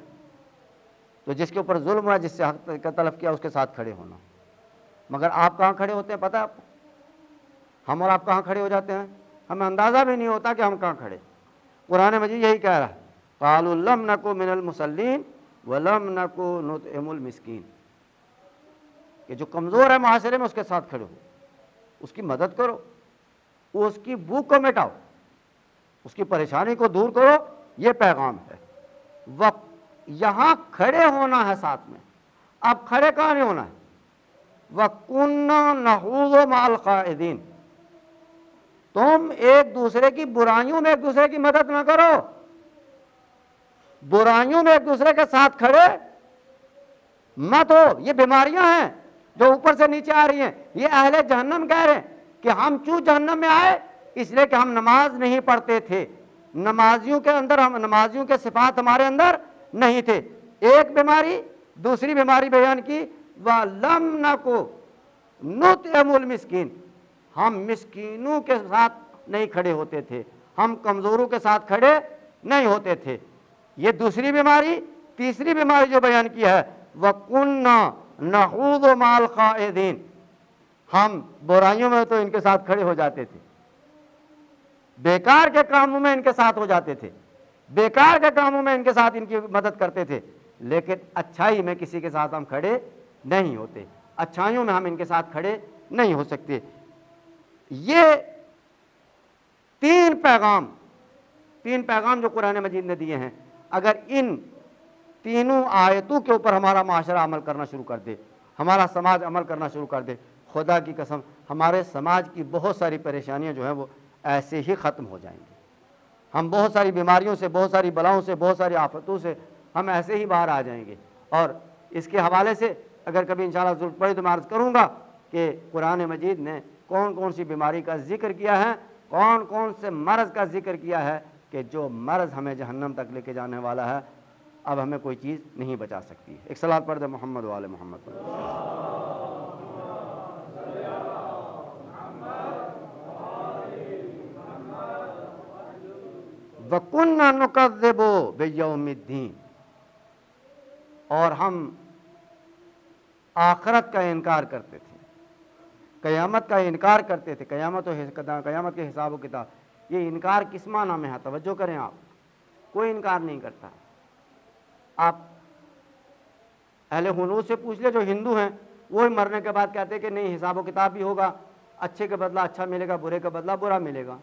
تو جس کے اوپر ظلم ہوا جس سے حق کا تلف کیا اس کے ساتھ کھڑے ہونا مگر آپ کہاں کھڑے ہوتے ہیں پتہ ہے آپ کو ہم اور آپ کہاں کھڑے ہو جاتے ہیں ہمیں اندازہ بھی نہیں ہوتا کہ ہم کہاں کھڑے قرآن مجید یہی کہہ رہا ہے قالوا لم نکو من المصلین ولم نکو نطعم المسکین کہ جو کمزور ہے معاشرے میں اس کے ساتھ کھڑے ہو اس کی مدد کرو اس کی بھوک کو مٹاؤ اس کی پریشانی کو دور کرو یہ پیغام ہے وقت یہاں کھڑے ہونا ہے ساتھ میں اب کھڑے کہاں نہیں ہونا ہے وَكُنَّا نَخُوضُ مَعَ الْخَائِضِينَ تم ایک دوسرے کی برائیوں میں ایک دوسرے کی مدد نہ کرو برائیوں میں ایک دوسرے کے ساتھ کھڑے مت ہو یہ بیماریاں ہیں جو اوپر سے نیچے آ رہی ہیں یہ اہل جہنم کہہ رہے ہیں کہ ہم کیوں جہنم میں آئے اس لیے کہ ہم نماز نہیں پڑھتے تھے نمازیوں کے صفات ہمارے اندر نہیں تھے ایک بیماری دوسری بیماری بیان کی وَلَمْ نَكُ نُطْعِمُ الْمِسْكِينَ ہم مسکینوں کے ساتھ نہیں کھڑے ہوتے تھے ہم کمزوروں کے ساتھ کھڑے نہیں ہوتے تھے یہ دوسری بیماری تیسری بیماری جو بیان کی ہے وَكُنَّا نَخُوضُ مَعَ الْخَائِضِينَ ہم برائیوں میں تو ان کے ساتھ کھڑے ہو جاتے تھے بیکار کے کاموں میں ان کے ساتھ ہو جاتے تھے بیکار کے کاموں میں ان کے ساتھ ان کی مدد کرتے تھے لیکن اچھائی میں کسی کے ساتھ ہم کھڑے نہیں ہوتے اچھائیوں میں ہم ان کے ساتھ کھڑے نہیں ہو سکتے یہ تین پیغام جو قرآن مجید نے دیے ہیں اگر ان تینوں آیتوں کے اوپر ہمارا معاشرہ عمل کرنا شروع کر دے ہمارا سماج عمل کرنا شروع کر دے خدا کی قسم ہمارے سماج کی بہت ساری پریشانیاں جو ہیں وہ ایسے ہی ختم ہو جائیں گی ہم بہت ساری بیماریوں سے بہت ساری بلاؤں سے بہت ساری آفتوں سے ہم ایسے ہی باہر آ جائیں گے اور اس کے حوالے سے اگر کبھی انشاءاللہ ضرورت پڑی تو میں عرض کروں گا کہ قرآن مجید نے کون کون سی بیماری کا ذکر کیا ہے کون کون سے مرض کا ذکر کیا ہے کہ جو مرض ہمیں جہنم تک لے کے جانے والا ہے اب ہمیں کوئی چیز نہیں بچا سکتی ایک صلوات پڑھ دے محمد و آل محمد وَكُنَّا نُكَذِّبُ بِيَوْمِ الدِّينِ اور ہم آخرت کا انکار کرتے تھے قیامت کا انکار کرتے تھے قیامت کے حساب و کتاب یہ انکار کس معنی میں ہے توجہ کریں آپ کوئی انکار نہیں کرتا. آپ اہل ہنود سے پوچھ لے جو ہندو ہیں, وہ مرنے کے بعد کہتے ہیں کہ نہیں حساب و کتاب بھی ہوگا, اچھے کے بدلہ اچھا ملے گا, برے کا بدلہ برا ملے گا.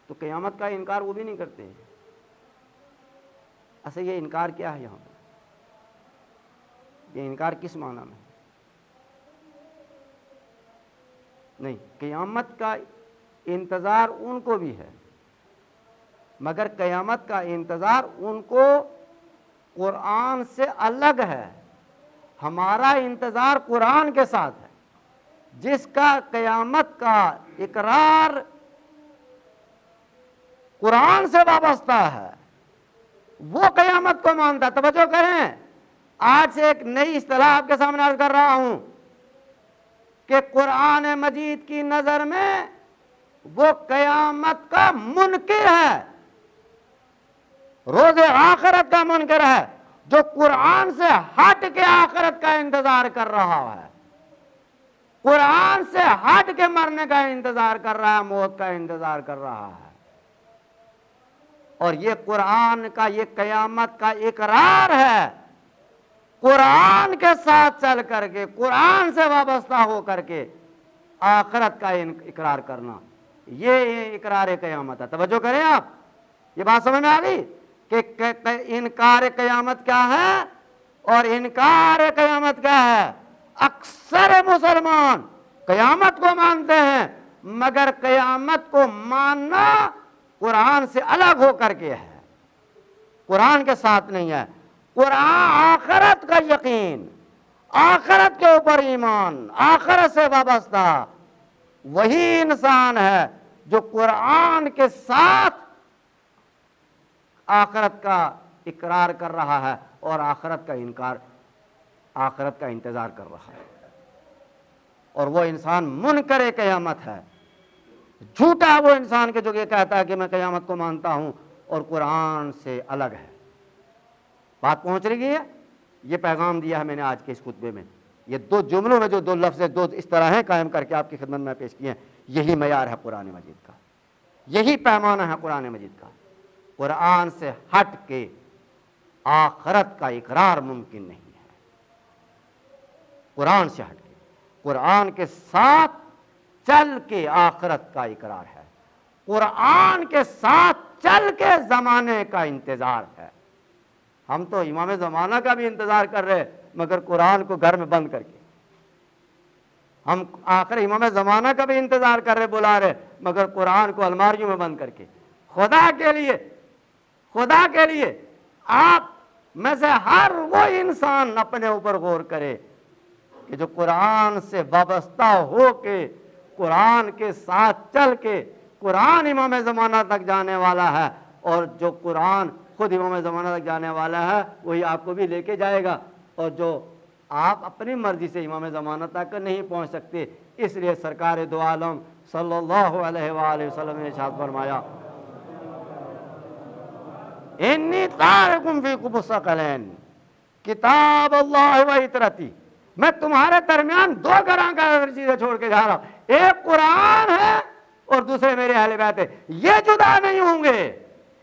تو قیامت کا انکار وہ بھی نہیں کرتے ہیں. اصل یہ انکار کیا ہے یہاں پر؟ یہ انکار کس معنی میں؟ نہیں, قیامت کا انتظار ان کو بھی ہے, مگر قیامت کا انتظار ان کو قرآن سے الگ ہے. ہمارا انتظار قرآن کے ساتھ ہے. جس کا قیامت کا اقرار قرآن سے وابستہ ہے وہ قیامت کو مانتا ہے. توجہ کریں, آج سے ایک نئی اصطلاح آپ کے سامنے عرض کر رہا ہوں کہ قرآن مجید کی نظر میں وہ قیامت کا منکر ہے, روز آخرت کا منکر ہے, جو قرآن سے ہٹ کے آخرت کا انتظار کر رہا ہے, قرآن سے ہٹ کے مرنے کا انتظار کر رہا ہے, موت کا انتظار کر رہا ہے. اور یہ قرآن کا یہ قیامت کا اقرار ہے, قرآن کے ساتھ چل کر کے, قرآن سے وابستہ ہو کر کے آخرت کا اقرار کرنا, یہ اقرار قیامت ہے. توجہ کریں آپ, یہ بات سمجھ میں آ گئی کہ انکار قیامت کیا ہے اور انکار قیامت کیا ہے. اکثر مسلمان قیامت کو مانتے ہیں, مگر قیامت کو ماننا قرآن سے الگ ہو کر کے ہے, قرآن کے ساتھ نہیں ہے. قرآن آخرت کا یقین, آخرت کے اوپر ایمان, آخرت سے وابستہ وہی انسان ہے جو قرآن کے ساتھ آخرت کا اقرار کر رہا ہے اور آخرت کا انکار, آخرت کا انتظار کر رہا ہے. اور وہ انسان منکر قیامت ہے, جھوٹا وہ انسان کے جو یہ کہتا ہے کہ میں قیامت کو مانتا ہوں اور قرآن سے الگ ہے. بات پہنچ رہی ہے؟ یہ پیغام دیا ہے میں نے آج کے اس خطبے میں. یہ دو جملوں میں جو دو لفظ دو اس طرح ہیں قائم کر کے آپ کی خدمت میں پیش کیے ہیں, یہی معیار ہے قرآن مجید کا, یہی پیمانہ ہے قرآن مجید کا. قرآن سے ہٹ کے آخرت کا اقرار ممکن نہیں ہے. قرآن سے ہٹ کے, قرآن کے ساتھ چل کے آخرت کا اقرار ہے, قرآن کے ساتھ چل کے زمانے کا انتظار ہے. ہم تو امام زمانہ کا بھی انتظار کر رہے مگر قرآن کو گھر میں بند کر کے, ہم آخر امام زمانہ کا بھی انتظار کر رہے, بلا رہے, مگر قرآن کو الماریوں میں بند کر کے. خدا کے لیے, خدا کے لیے آپ میں سے ہر وہ انسان اپنے اوپر غور کرے کہ جو قرآن سے وابستہ ہو کے, قرآن کے ساتھ چل کے, قرآن امام زمانہ تک جانے والا ہے, اور جو قرآن خود امام زمانہ تک جانے والا ہے وہی آپ کو بھی لے کے جائے گا, اور جو آپ اپنی مرضی سے امام زمانہ تک نہیں پہنچ سکتے. اس لیے سرکار دو عالم صلی اللہ علیہ وآلہ وسلم نے ارشاد فرمایا, انی تارکم فیکم الثقلین کتاب اللہ و اطرتی, میں تمہارے درمیان دو گراں کا چیزیں چھوڑ کے جا رہا ہوں, ایک قرآن ہے اور دوسرے میرے اہل بیت ہے, یہ جدا نہیں ہوں گے.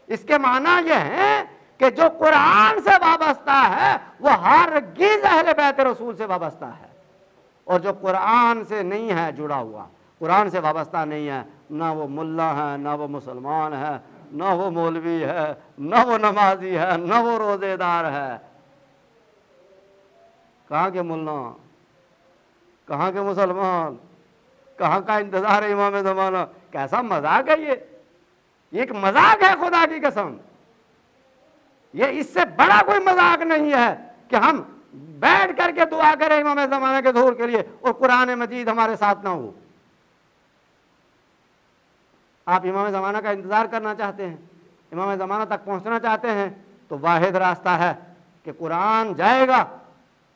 اس کے معنی یہ ہے کہ جو قرآن سے وابستہ ہے وہ ہرگز اہل بیت رسول سے وابستہ ہے, اور جو قرآن سے نہیں ہے جڑا ہوا, قرآن سے وابستہ نہیں ہے, نہ وہ ملا ہے, نہ وہ مسلمان ہے, نہ وہ مولوی ہے, نہ وہ نمازی ہے, نہ وہ روزے دار ہے. کہاں کے ملا, کہاں کے مسلمان, کہاں کا انتظار ہے امام زمانہ؟ کیسا مذاق ہے یہ ایک مذاق ہے خدا کی قسم. یہ اس سے بڑا کوئی مذاق نہیں ہے کہ ہم بیٹھ کر کے دعا کریں امام زمانہ کے ظہور کے لیے اور قرآن مجید ہمارے ساتھ نہ ہو. آپ امام زمانہ کا انتظار کرنا چاہتے ہیں, امام زمانہ تک پہنچنا چاہتے ہیں, تو واحد راستہ ہے کہ قرآن جائے گا,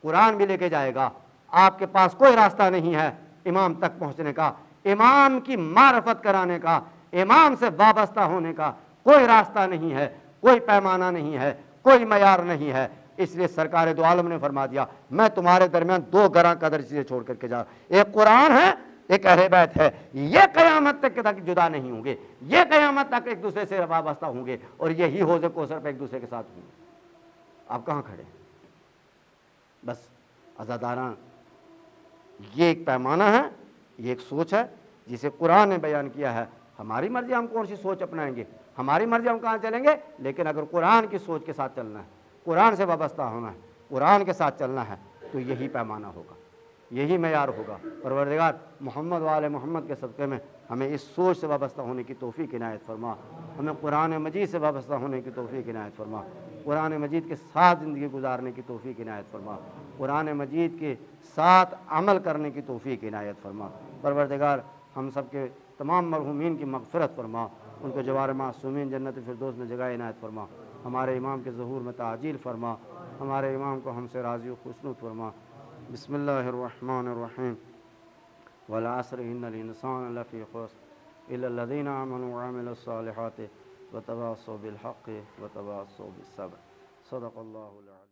قرآن بھی لے کے جائے گا. آپ کے پاس کوئی راستہ نہیں ہے امام تک پہنچنے کا, امام کی معرفت کرانے کا, امام سے وابستہ ہونے کا کوئی راستہ نہیں ہے, کوئی پیمانہ نہیں ہے, کوئی معیار نہیں ہے. اس لیے سرکار دو عالم نے فرما دیا, میں تمہارے درمیان دو گراں قدر چیزیں چھوڑ کر کے جا رہا ہوں, ایک قرآن ہے, ایک اہل بیت ہے، یہ قیامت تک جدا نہیں ہوں گے، یہ قیامت تک ایک دوسرے سے وابستہ ہوں گے، اور یہی حوض کوثر پہ ایک دوسرے کے ساتھ ہوں گے۔ آپ کہاں کھڑے؟ بس عزاداراں، یہ ایک پیمانہ ہے، یہ ایک سوچ ہے جسے قرآن نے بیان کیا ہے۔ ہماری مرضی ہم کون سی سوچ اپنائیں گے، ہماری مرضی ہم کہاں چلیں گے، لیکن اگر قرآن کی سوچ کے ساتھ چلنا ہے، قرآن سے وابستہ ہونا ہے، قرآن کے ساتھ چلنا ہے، تو یہی پیمانہ ہوگا، یہی معیار ہوگا۔ پروردگار محمد و آل محمد کے صدقے میں ہمیں اس سوچ سے وابستہ ہونے کی توفیق عنایت فرما، ہمیں قرآن مجید سے وابستہ ہونے کی توفیق عنایت فرما، قرآن مجید کے ساتھ زندگی گزارنے کی توفیق عنایت فرما، قرآن مجید کے ساتھ عمل کرنے کی توفیق عنایت فرما۔ پروردگار ہم سب کے تمام مرحومین کی مغفرت فرما، ان کو جوار معصومین جنت فردوس میں جگہ عنایت فرما، ہمارے امام کے ظہور میں تعجیل فرما، ہمارے امام کو ہم سے راضی و خوشنود فرما۔ بسم اللہ الرحمن الرحیم۔ والعصر ان الانسان لفی خسر الا الذین آمنوا وعملوا الصالحات وتواصوا بالحق وتواصوا بالصبر۔ صدق اللہ العظیم۔